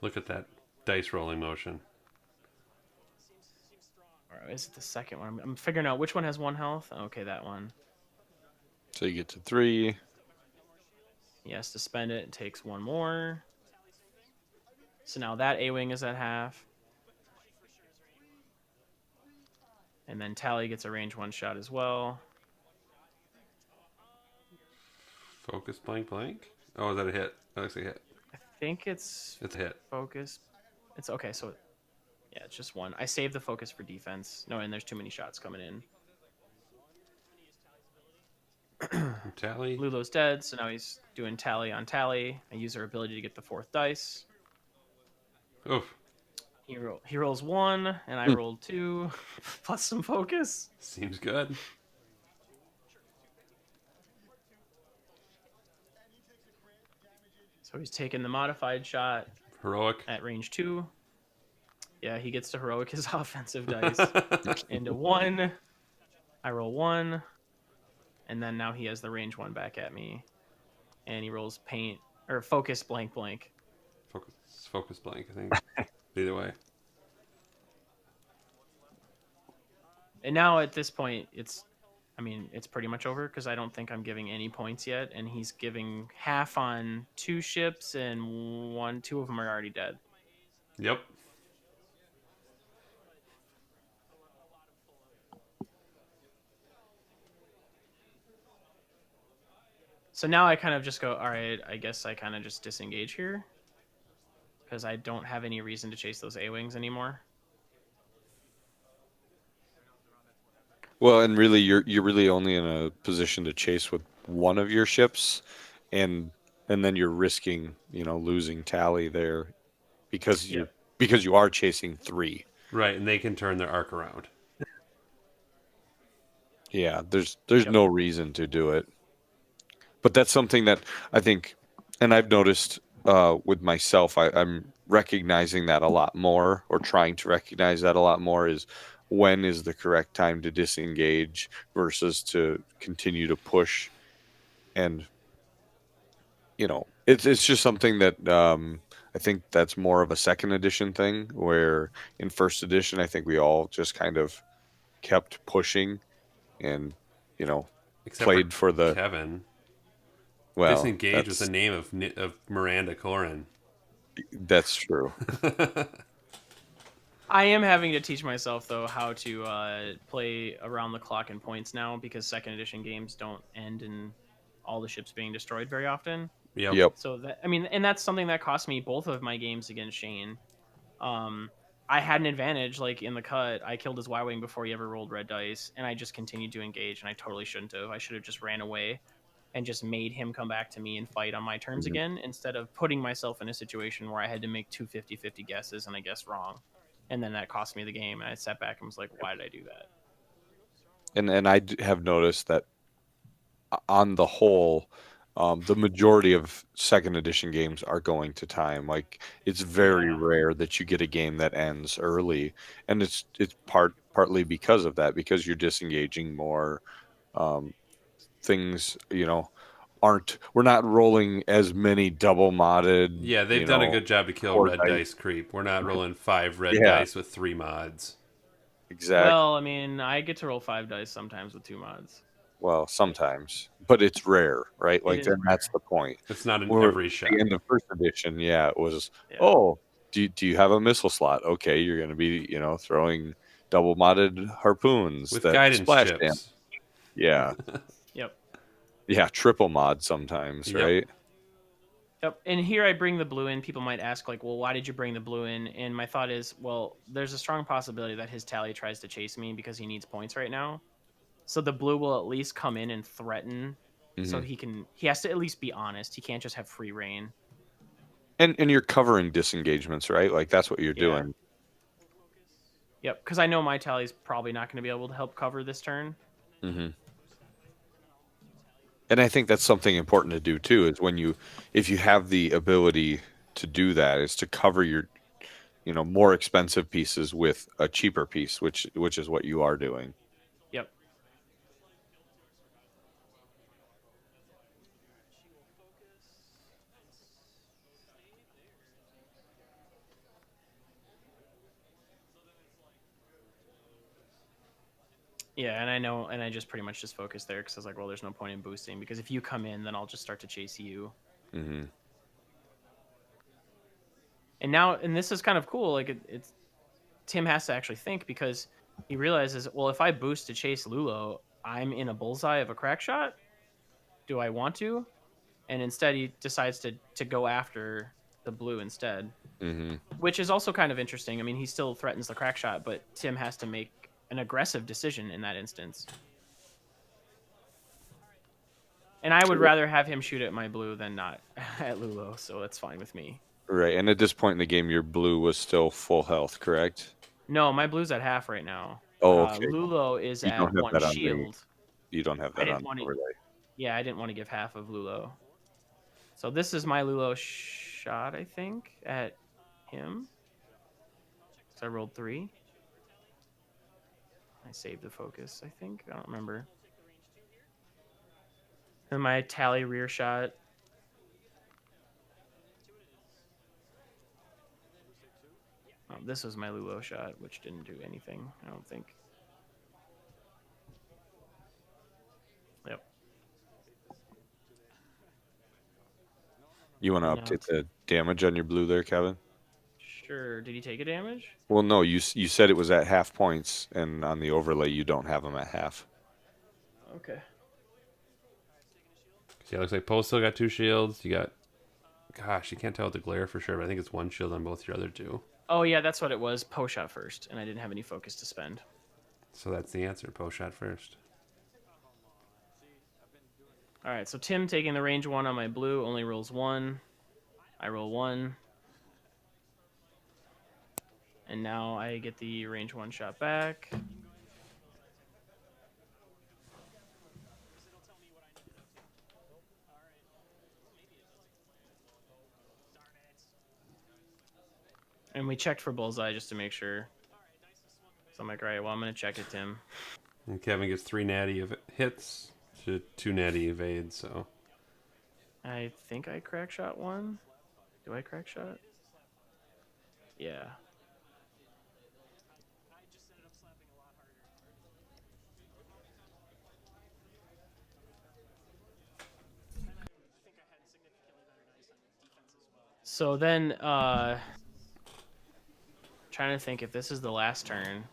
Look at that dice rolling motion. Or is it the second one? I'm figuring out which one has 1 health. Okay, that one. So you get to 3. He has to spend it and takes 1 more. So now that A-wing is at half. And then Tally gets a range 1 shot as well. Focus blank blank. Oh, is that a hit? That looks like a hit. I think it's a hit. Focus. It's okay. So yeah, it's just 1. I saved the focus for defense, knowing there's too many shots coming in. Tally. Lulo's dead, so now he's doing Tally on Tally. I use her ability to get the 4th dice. Oof. He rolls 1, and I rolled 2, plus some focus. Seems good. So he's taking the modified shot. Heroic. At range 2. Yeah, he gets to heroic his offensive dice. Into 1. I roll 1. And then now he has the range 1 back at me. And he rolls paint, or focus blank blank. Focus blank, I think. Either way. And now at this point, it's pretty much over because I don't think I'm giving any points yet. And he's giving half on 2 ships and 2 of them are already dead. Yep. So now I kind of just go, all right, I guess I kind of just disengage here because I don't have any reason to chase those A-wings anymore. Well, and really, you're really only in a position to chase with one of your ships, and then you're risking losing Tally there because you are chasing 3. Right, and they can turn their arc around. Yeah, there's no reason to do it. But that's something that I think, and I've noticed with myself, I'm recognizing that a lot more, or trying to recognize that a lot more, is when is the correct time to disengage versus to continue to push. And, it's just something that I think that's more of a 2nd edition thing, where in 1st edition, I think we all just kind of kept pushing and, Except played for the... Kevin. Well, disengage with the name of Miranda Corin. That's true. I am having to teach myself, though, how to play around the clock in points now because 2nd edition games don't end in all the ships being destroyed very often. Yep. So and that's something that cost me both of my games against Shane. I had an advantage, like in the cut. I killed his Y-wing before he ever rolled red dice, and I just continued to engage, and I totally shouldn't have. I should have just ran away and just made him come back to me and fight on my terms again, instead of putting myself in a situation where I had to make 2 50-50 guesses and I guessed wrong. And then that cost me the game, and I sat back and was like, why did I do that? And I have noticed that on the whole, the majority of second edition games are going to time. Like it's very Yeah. rare that you get a game that ends early, and it's partly because of that, because you're disengaging more. Um, things, we're not rolling as many double modded, Yeah, they've done a good job to kill core red dice. dice creep. We're not rolling 5 red Yeah, dice with 3 mods. exactly. Well, I mean, I get to roll 5 dice sometimes with 2 mods. Well, sometimes, but it's rare, right? It Like, is then that's rare. the point. It's not in Where every the shot. end of first edition, yeah, it was, Yeah. oh, do you have a missile slot? Okay, you're going to be, throwing double modded harpoons With that guidance splash damage. chips. Yeah, Yep. yeah, triple mod sometimes, Yep. right? Yep. And here I bring the blue in. People might ask, like, well, why did you bring the blue in? And my thought is, well, there's a strong possibility that his tally tries to chase me because he needs points right now. So the blue will at least come in and threaten. So Hmm. he has to at least be honest. He can't just have free reign. And you're covering disengagements, right? Like that's what you're Yeah. doing. Yep. Because I know my tally's probably not going to be able to help cover this turn. Hmm. And I think that's something important to do too, is if you have the ability to do that, is to cover your, more expensive pieces with a cheaper piece, which is what you are doing. Yep. Yeah, and I know, and I just pretty much just focused there because I was like, well, there's no point in boosting because if you come in, then I'll just start to chase you. Hmm. And now, and this is kind of cool. Like it's Tim has to actually think because he realizes, well, if I boost to chase Lulo, I'm in a bullseye of a crack shot. Do I want to? And instead, he decides to go after the blue instead, Hmm. which is also kind of interesting. I mean, he still threatens the crack shot, but Tim has to make an aggressive decision in that instance. And I would rather have him shoot at my blue than not at Lulo, so that's fine with me. Right. And at this point in the game, your blue was still full health, correct? No, my blue's at half right now. Oh, okay. Lulo is You at don't have one that on the shield. you don't have I that didn't on want the to. overlay. Yeah, I didn't want to give half of Lulo. So this is my Lulo shot, I think, at him. So I rolled 3. I saved the focus, I think. I don't remember. And my tally rear shot. Oh, this was my Lulo shot, which didn't do anything, I don't think. Yep. You want And to now update the damage on your blue there, Kevin? sure. Did he take a damage? Well, no, you said it was at half points, and on the overlay you don't have them at half. Okay. Yeah, looks like Poe still got 2 shields. You got, gosh, you can't tell with the glare for sure, but I think it's 1 shield on both your other 2. Oh yeah, that's what it was. Poe shot first, and I didn't have any focus to spend. So that's the answer. Poe shot first. All right, so Tim taking the range 1 on my blue only rolls 1. I roll 1. And now I get the range 1 shot back. And we checked for bullseye just to make sure. So I'm like, all right, well, I'm going to check it, Tim. And Kevin gets 3 natty hits to 2 natty evades, so. I think I crack shot 1. Do I crack shot? Yeah. So then, trying to think if this is the last turn.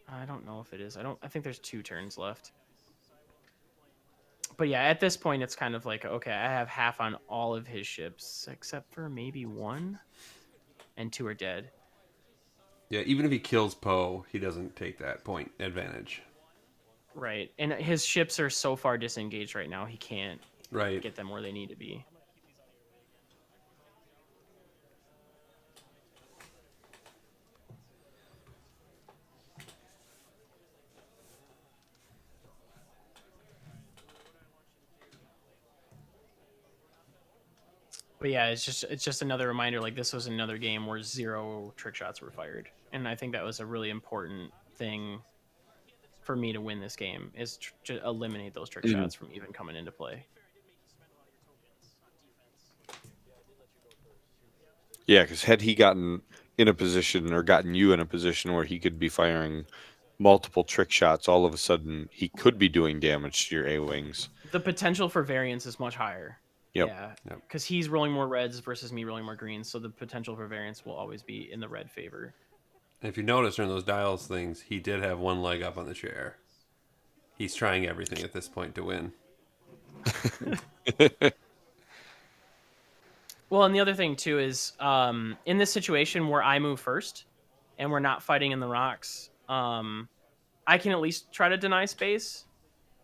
I don't know if it is. I think there's 2 turns left. But yeah, at this point, it's kind of like, okay, I have half on all of his ships, except for maybe 1, and 2 are dead. Yeah, even if he kills Poe, he doesn't take that point advantage. Right. And his ships are so far disengaged right now, he can't Right. get them where they need to be. But yeah, it's just another reminder. Like this was another game where 0 trick shots were fired, and I think that was a really important thing for me to win this game is to eliminate those trick Mhm. shots from even coming into play. Yeah, because had he gotten in a position or gotten you in a position where he could be firing multiple trick shots, all of a sudden he could be doing damage to your A wings. The potential for variance is much higher. Yep. Yeah, Yep. because he's rolling more reds versus me rolling more greens, so the potential for variance will always be in the red favor. And if you notice during those dials things, he did have one leg up on the chair. He's trying everything at this point to win. Well, and the other thing too is in this situation where I move first and we're not fighting in the rocks, I can at least try to deny space.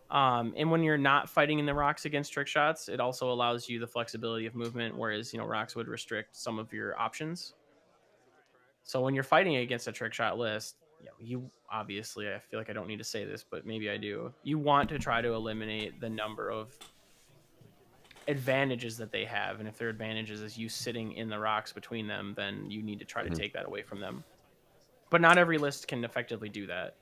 And when you're not fighting in the rocks against trick shots, it also allows you the flexibility of movement, whereas rocks would restrict some of your options. So when you're fighting against a trick shot list, you obviously, I feel like I don't need to say this, but maybe I do. You want to try to eliminate the number of advantages that they have, and if their advantages is you sitting in the rocks between them, then you need to try to Mhm. take that away from them. But not every list can effectively do that.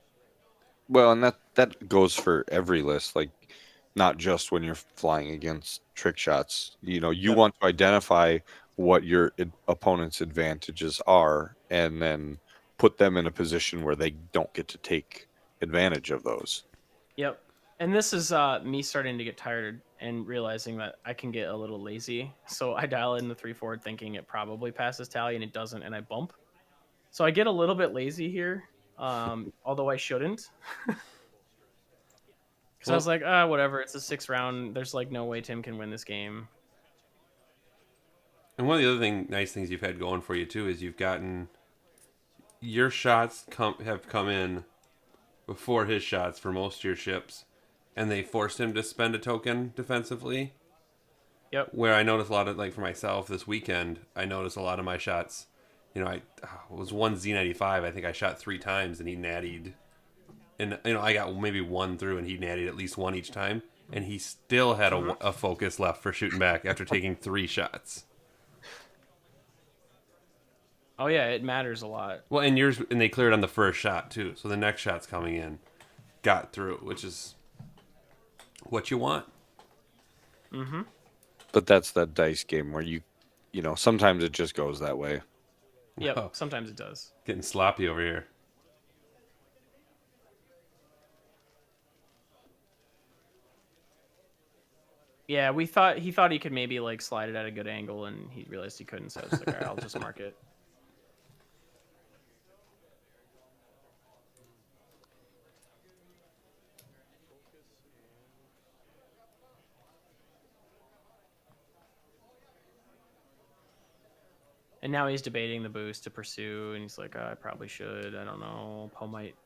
Well, and that goes for every list, like not just when you're flying against trick shots. You Yep. want to identify what your opponent's advantages are, and then put them in a position where they don't get to take advantage of those. Yep. And this is me starting to get tired and realizing that I can get a little lazy. So I dial in the 3 forward thinking it probably passes tally and it doesn't, and I bump. So I get a little bit lazy here, although I shouldn't. Because I was Well, like, whatever. It's a 6 round. There's like no way Tim can win this game. and one of the other nice things you've had going for you too is you've gotten your shots have come in before his shots for most of your ships, and they forced him to spend a token defensively. Yep. Where I noticed a lot of, like for myself this weekend, I noticed a lot of my shots. I was one Z95. I think I shot 3 times, and he nattied, and I got maybe one through, and he nattied at least one each time, and he still had Mhm. a focus left for shooting back after taking 3 shots. Oh yeah, it matters a lot. Well, and they cleared on the first shot too, so the next shot's coming in, got through, which is what you want. Mm-hmm. But that's that dice game where sometimes it just goes that way. Yep. Oh, Sometimes it does. getting sloppy over here. Yeah, he thought he could maybe like slide it at a good angle, and he realized he couldn't. So I was like, all right, I'll just mark it. And now he's debating the boost to pursue, and he's like, I probably should. I don't know. Poe might.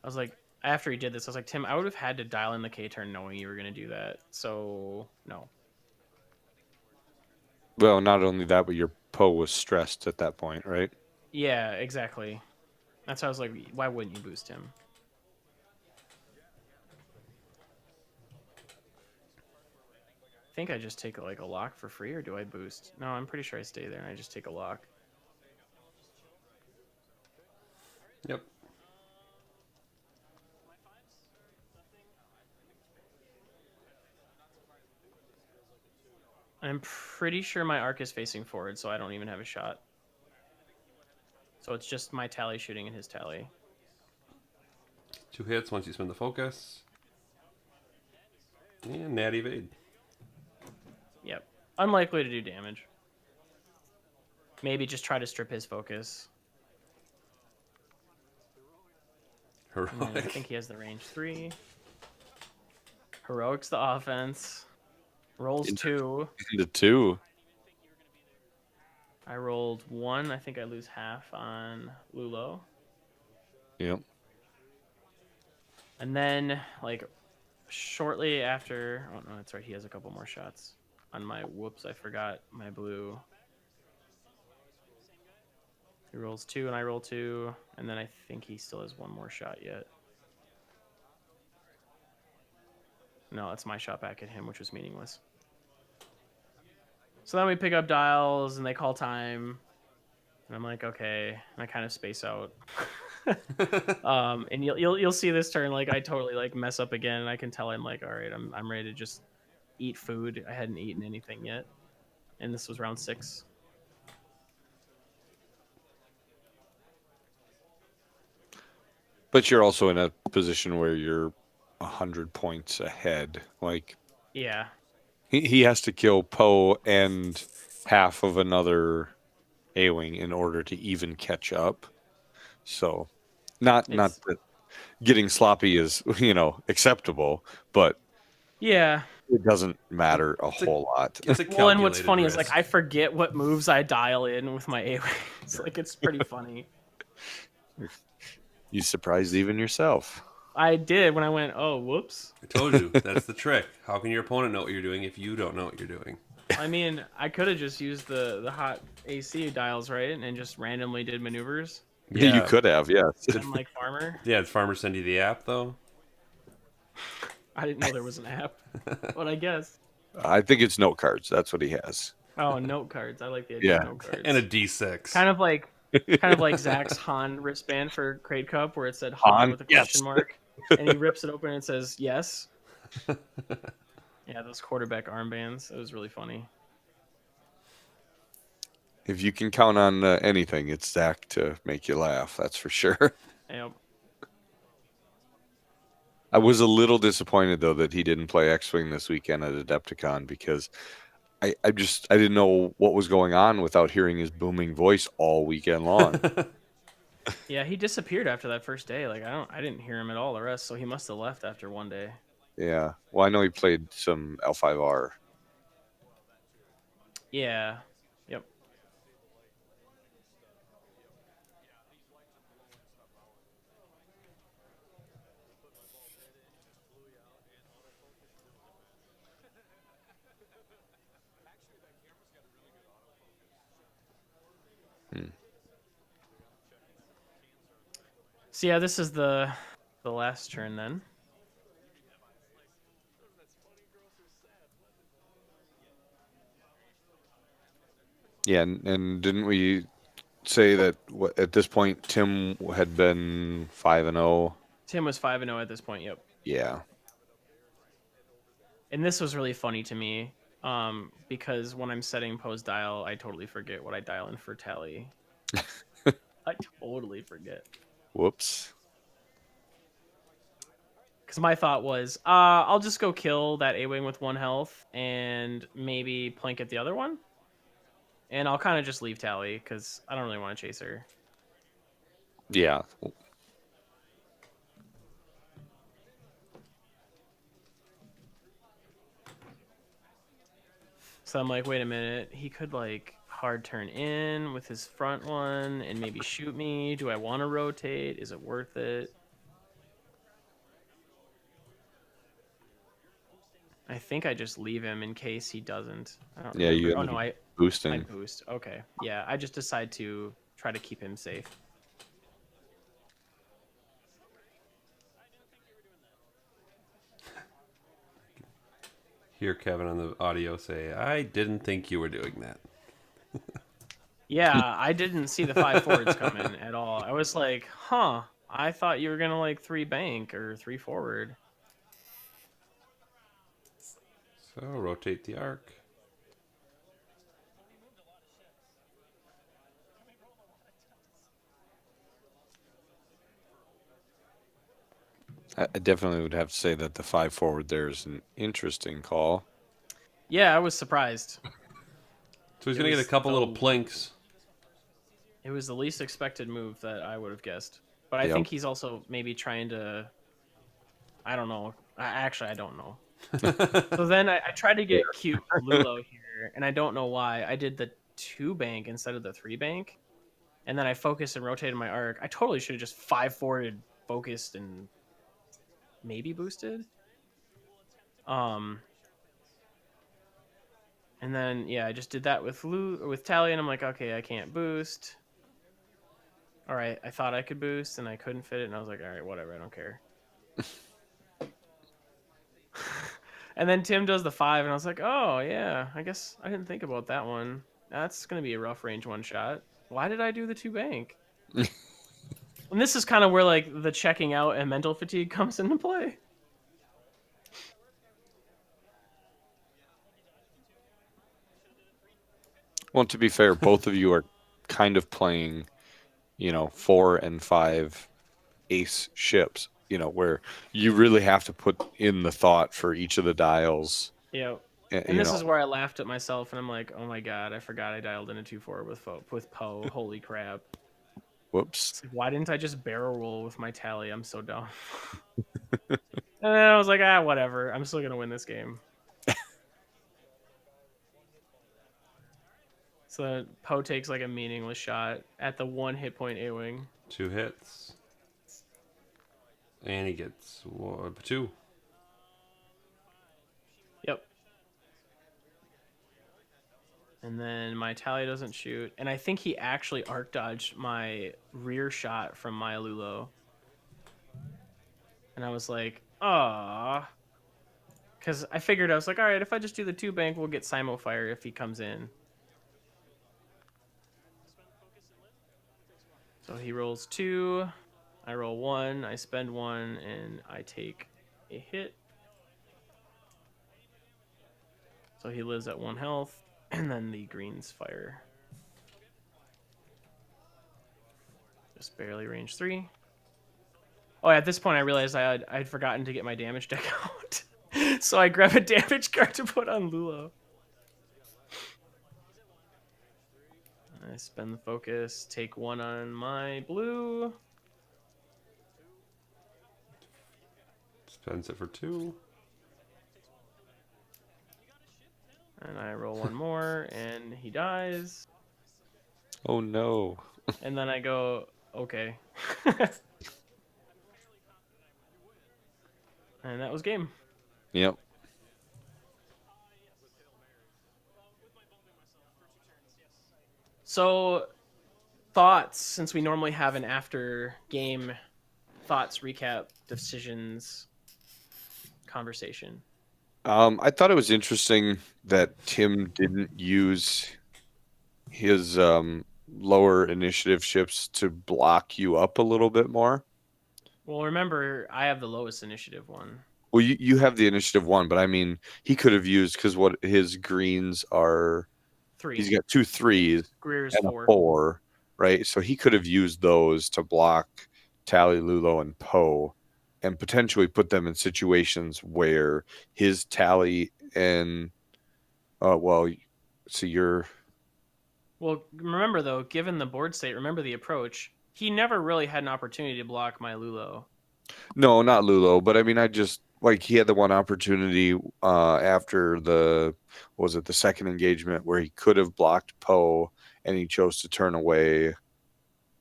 I was like, after he did this, I was like, Tim, I would have had to dial in the K turn knowing you were going to do that. So no. Well, not only that, but your Poe was stressed at that point, right? Yeah, exactly. That's why I was like, why wouldn't you boost him? I think I just take like a lock for free, or do I boost? No, I'm pretty sure I stay there and I just take a lock. Yep. I'm pretty sure my arc is facing forward, so I don't even have a shot. So it's just my tally shooting and his tally. 2 hits once you spend the focus. And natty evade. Yep. Unlikely to do damage. Maybe just try to strip his focus. And then I Heroic. think he has the range 3. Heroic's the offense. Rolls 2. The two. I rolled 1. I think I lose half on Lulo. Yep. And then, like, shortly after... Oh, no, that's right. He has a couple more shots. On my... Whoops, I forgot my blue. He rolls 2 and I roll 2. And then I think he still has one more shot yet. No, that's my shot back at him, which was meaningless. So then we pick up dials and they call time, and I'm like, okay, and I kind of space out. And you'll see this turn, like I totally like mess up again, and I can tell I'm like, all right, I'm ready to just eat food. I hadn't eaten anything yet, and this was round 6. But you're also in a position where you're 100 points ahead. Like Yeah, he has to kill Poe and half of another A-wing in order to even catch up. So not it's that getting sloppy is, acceptable, but yeah. it doesn't matter a It's a whole lot. it's a Well, and what's calculated funny is like risk. I forget what moves I dial in with my A-wings. Like it's pretty funny. You surprised even yourself. I did when I went, oh, whoops. I told you that's the trick. How can your opponent know what you're doing if you don't know what you're doing? I mean, I could have just used the hot AC dials, right, and just randomly did maneuvers. You could have, yes. And like Farmer, Yeah, did Farmer send you the app though? I didn't know there was an app, but I guess. I think it's note cards. That's what he has. Oh, note cards. I like the idea Yeah. of note cards. And a D6. kind of like Zach's Han wristband for Crate Cup, where it said Han with a question mark, and he rips it open and it says yes. Yeah, those quarterback armbands. It was really funny. If you can count on anything, it's Zach to make you laugh. That's for sure. Yep. I was a little disappointed though that he didn't play X-wing this weekend at Adepticon because I didn't know what was going on without hearing his booming voice all weekend long. Yeah, he disappeared after that first day. Like I didn't hear him at all the rest, so he must have left after one day. Yeah. Well, I know he played some L5R. Yeah. Yep. So yeah, this is the last turn then. Yeah, and didn't we say that at this point Tim had been 5-0? Tim was 5-0 at this point. Yep. Yeah. And this was really funny to me, because when I'm setting pose dial, I totally forget what I dial in for tally. I totally forget. Whoops. Because my thought was, I'll just go kill that A-wing with 1 health and maybe plank at the other one. And I'll kind of just leave tally because I don't really want to chase her. Yeah. So I'm like, wait a minute. He could like hard turn in with his front one and maybe shoot me. Do I want to rotate? Is it worth it? I think I just leave him in case he doesn't. I don't Yeah, remember. you Oh ended no, up I boosting. boost. Okay. Yeah, I just decide to try to keep him safe. Hear Kevin on the audio say, "I didn't think you were doing that." Yeah, I didn't see the 5 forwards coming at all. I was like, huh, I thought you were going to like 3 bank or 3 forward. So rotate the arc. I definitely would have to say that the 5 forward there is an interesting call. Yeah, I was surprised. So he's It gonna get a was couple little the- plinks. It was the least expected move that I would have guessed. But I Yep. think he's also maybe trying to. I don't know. Actually, I don't know. So then I tried to get cute Lulo here, and I don't know why. I did the 2 bank instead of the 3 bank. And then I focused and rotated my arc. I totally should have just 5 forwarded, focused, and maybe boosted. And then yeah, I just did that with Tally, and I'm like, okay, I can't boost. All right, I thought I could boost, and I couldn't fit it, and I was like, all right, whatever, I don't care. And then Tim does the 5, and I was like, oh, yeah, I guess I didn't think about that one. That's going to be a rough range one shot. Why did I do the 2 bank? And this is kind of where like the checking out and mental fatigue comes into play. Well, to be fair, both of you are kind of playing, 4 and 5 ace ships, where you really have to put in the thought for each of the dials. Yeah. y- And You this know, is where I laughed at myself, and I'm like, oh my god, I forgot I dialed in a 2-4 with Poe. Holy crap. whoops. It's like, why didn't I just barrel roll with my tally? I'm so dumb. And then I was like, whatever. I'm still going to win this game. So Poe takes like a meaningless shot at the 1 hit point A-Wing. 2 hits. And he gets 2. Yep. And then my tally doesn't shoot. And I think he actually arc dodged my rear shot from my Lulo. And I was like, ah. Because I figured, I was like, all right, if I just do the 2 bank, we'll get Simo Fire if he comes in. So he rolls 2. I roll 1. I spend 1. And I take a hit. So he lives at 1 health. And then the greens fire. Just barely range 3. Oh, at this point, I realized I'd forgotten to get my damage deck out. So I grab a damage card to put on Lulo. I spend the focus, take 1 on my blue. Spends it for 2. And I roll 1 more, and he dies. Oh no. And then I go, okay. And that was game. Yep. So, thoughts, since we normally have an after game thoughts, recap, decisions, conversation. I thought it was interesting that Tim didn't use his lower initiative ships to block you up a little bit more. Well, remember, I have the lowest initiative one. Well, you have the initiative 1, but I mean, he could have used, because what his greens are, 3. he's got 2 3s Greer's and 4. a 4, right? So he could have used those to block Tally, Lulo, and Poe, and potentially put them in situations where his Tally and well, so you're Well, remember, though, given the board state, remember the approach, he never really had an opportunity to block my Lulo. no, not Lulo, but I mean, I just like he had the one opportunity after the was it the second engagement where he could have blocked Poe and he chose to turn away.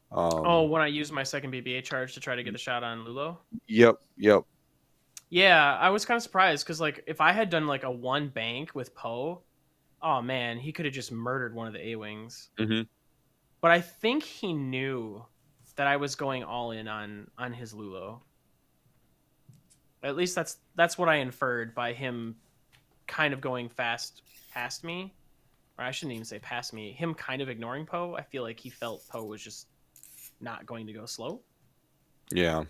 When I used my second BBA charge to try to get the shot on Lulo? Yep. Yeah, I was kind of surprised because, like, if I had done, like, a 1 bank with Poe, oh, man, he could have just murdered one of the A-Wings. Mm-hmm. But I think he knew that I was going all in on his Lulo. At least that's what I inferred by him kind of going fast past me. Or I shouldn't even say past me. Him kind of ignoring Poe. I feel like he felt Poe was just not going to go slow. Yeah.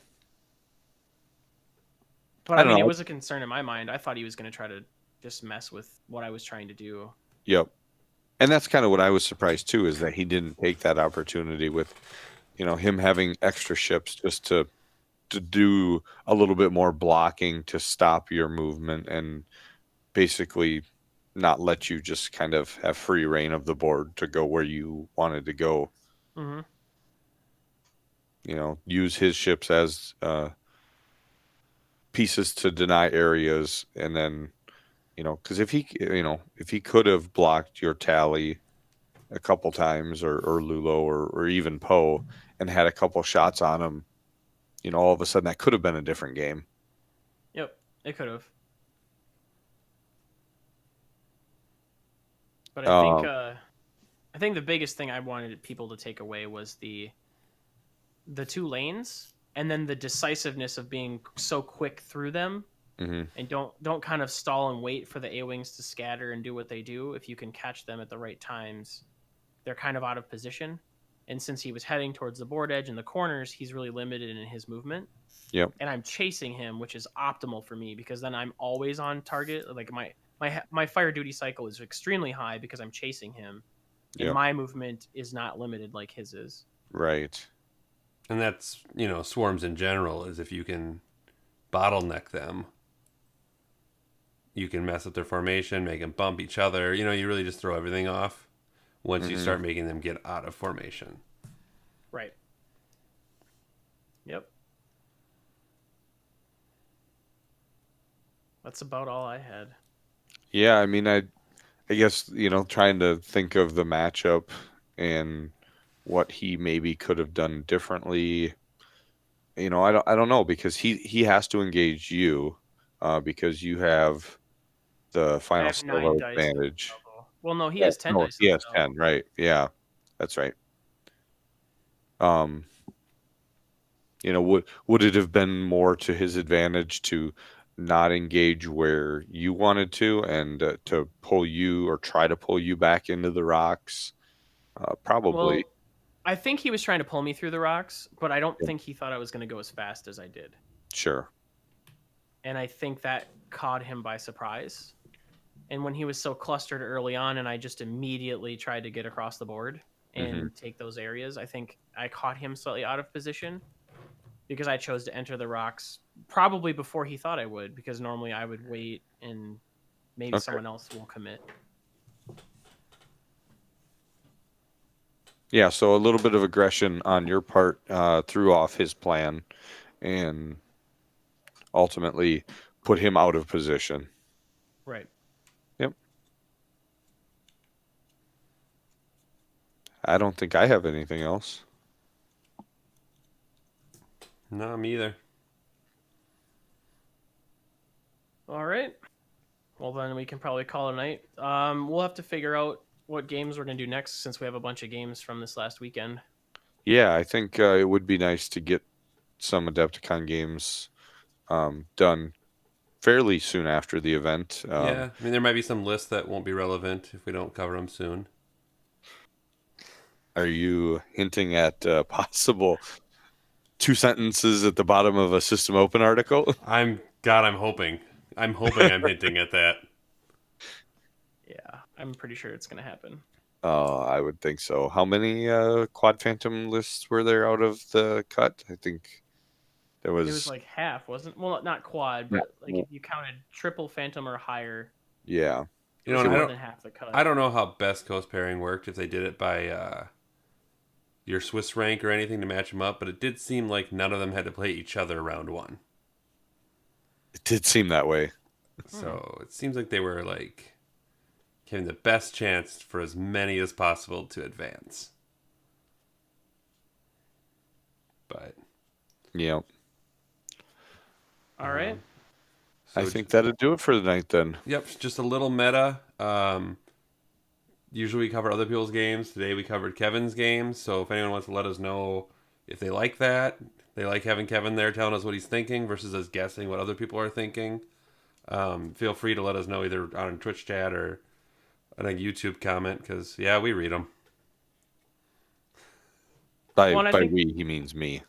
But I I don't mean, know. it was a concern in my mind. I thought he was going to try to just mess with what I was trying to do. Yep. And that's kind of what I was surprised too, is that he didn't take that opportunity with, him having extra ships just to do a little bit more blocking to stop your movement and basically not let you just kind of have free reign of the board to go where you wanted to go. Mm-hmm. Use his ships as pieces to deny areas, and then because if he could have blocked your Tally a couple times, or Lulo, or even Poe, and had a couple shots on him, all of a sudden that could have been a different game. Yep, it could have. But I think the biggest thing I wanted people to take away was the 2 lanes, and then the decisiveness of being so quick through them and don't kind of stall and wait for the A-wings to scatter and do what they do. If you can catch them at the right times, they're kind of out of position. And since he was heading towards the board edge and the corners, he's really limited in his movement. Yep. And I'm chasing him, which is optimal for me because then I'm always on target. Like my fire duty cycle is extremely high because I'm chasing him, and Yep. my movement is not limited like his is. Right. And that's, swarms in general, is if you can bottleneck them, you can mess up their formation, make them bump each other. You really just throw everything off once you start making them get out of formation. Right. Yep. That's about all I had. Yeah, I mean, I guess, trying to think of the matchup and what he maybe could have done differently. I don't know, because he has to engage you, because you have the I final have 9 solo dice. advantage. Well, no, he Right. has 10 No, dice. he has So 10, right? Yeah, that's right. Would it have been more to his advantage to not engage where you wanted to, and to pull you or try to pull you back into the rocks? Probably. well, I think he was trying to pull me through the rocks, but I don't Yeah. think he thought I was going to go as fast as I did. Sure. And I think that caught him by surprise. And when he was so clustered early on and I just immediately tried to get across the board and take those areas, I think I caught him slightly out of position because I chose to enter the rocks probably before he thought I would, because normally I would wait and maybe Okay. someone else will commit. Yeah, so a little bit of aggression on your part threw off his plan and ultimately put him out of position. Right. Yep. I don't think I have anything else. No, me either. All right. Well, then we can probably call it a night. We'll have to figure out what games we're going to do next since we have a bunch of games from this last weekend. Yeah, I think it would be nice to get some Adepticon games done fairly soon after the event. Yeah, I mean, there might be some lists that won't be relevant if we don't cover them soon. Are you hinting at possible 2 sentences at the bottom of a System Open article? I'm hoping. I'm hinting at that. Yeah, I'm pretty sure it's going to happen. I would think so. How many Quad Phantom lists were there out of the cut? I think there was. It was like half, wasn't? Well, not quad, but like if you counted triple Phantom or higher, Yeah. it was And more than half the cut. I don't know how best coast pairing worked, if they did it by your Swiss rank or anything to match them up, but it did seem like none of them had to play each other round one. It did seem that way. So it seems like they were like giving the best chance for as many as possible to advance. But Yeah. All right. I think that'd do it for the night then. Yep, just a little meta. Usually we cover other people's games. Today we covered Kevin's games. So if anyone wants to let us know if they like that, they like having Kevin there telling us what he's thinking versus us guessing what other people are thinking, feel free to let us know either on Twitch chat or on a YouTube comment, because, yeah, we read them. By think we, he means me.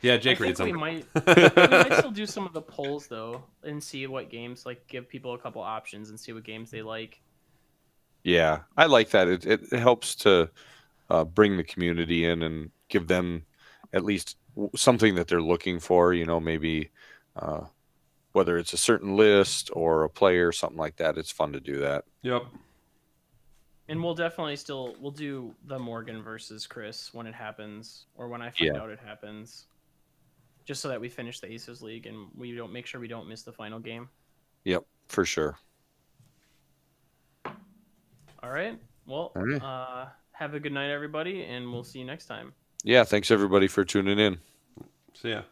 Yeah, Jake I reads think them. we might still do some of the polls though and see what games, like give people a couple options and see what games they like. Yeah, I like that. It helps to bring the community in and give them at least something that they're looking for. Maybe whether it's a certain list or a player, something like that. It's fun to do that. Yep. And we'll definitely we'll do the Morgan versus Chris when it happens, or when I find out it happens, just so that we finish the Aces League and we don't make sure we don't miss the final game. Yep, for sure. All right. Well, All right. Have a good night, everybody, and we'll see you next time. Yeah, thanks everybody for tuning in. See ya.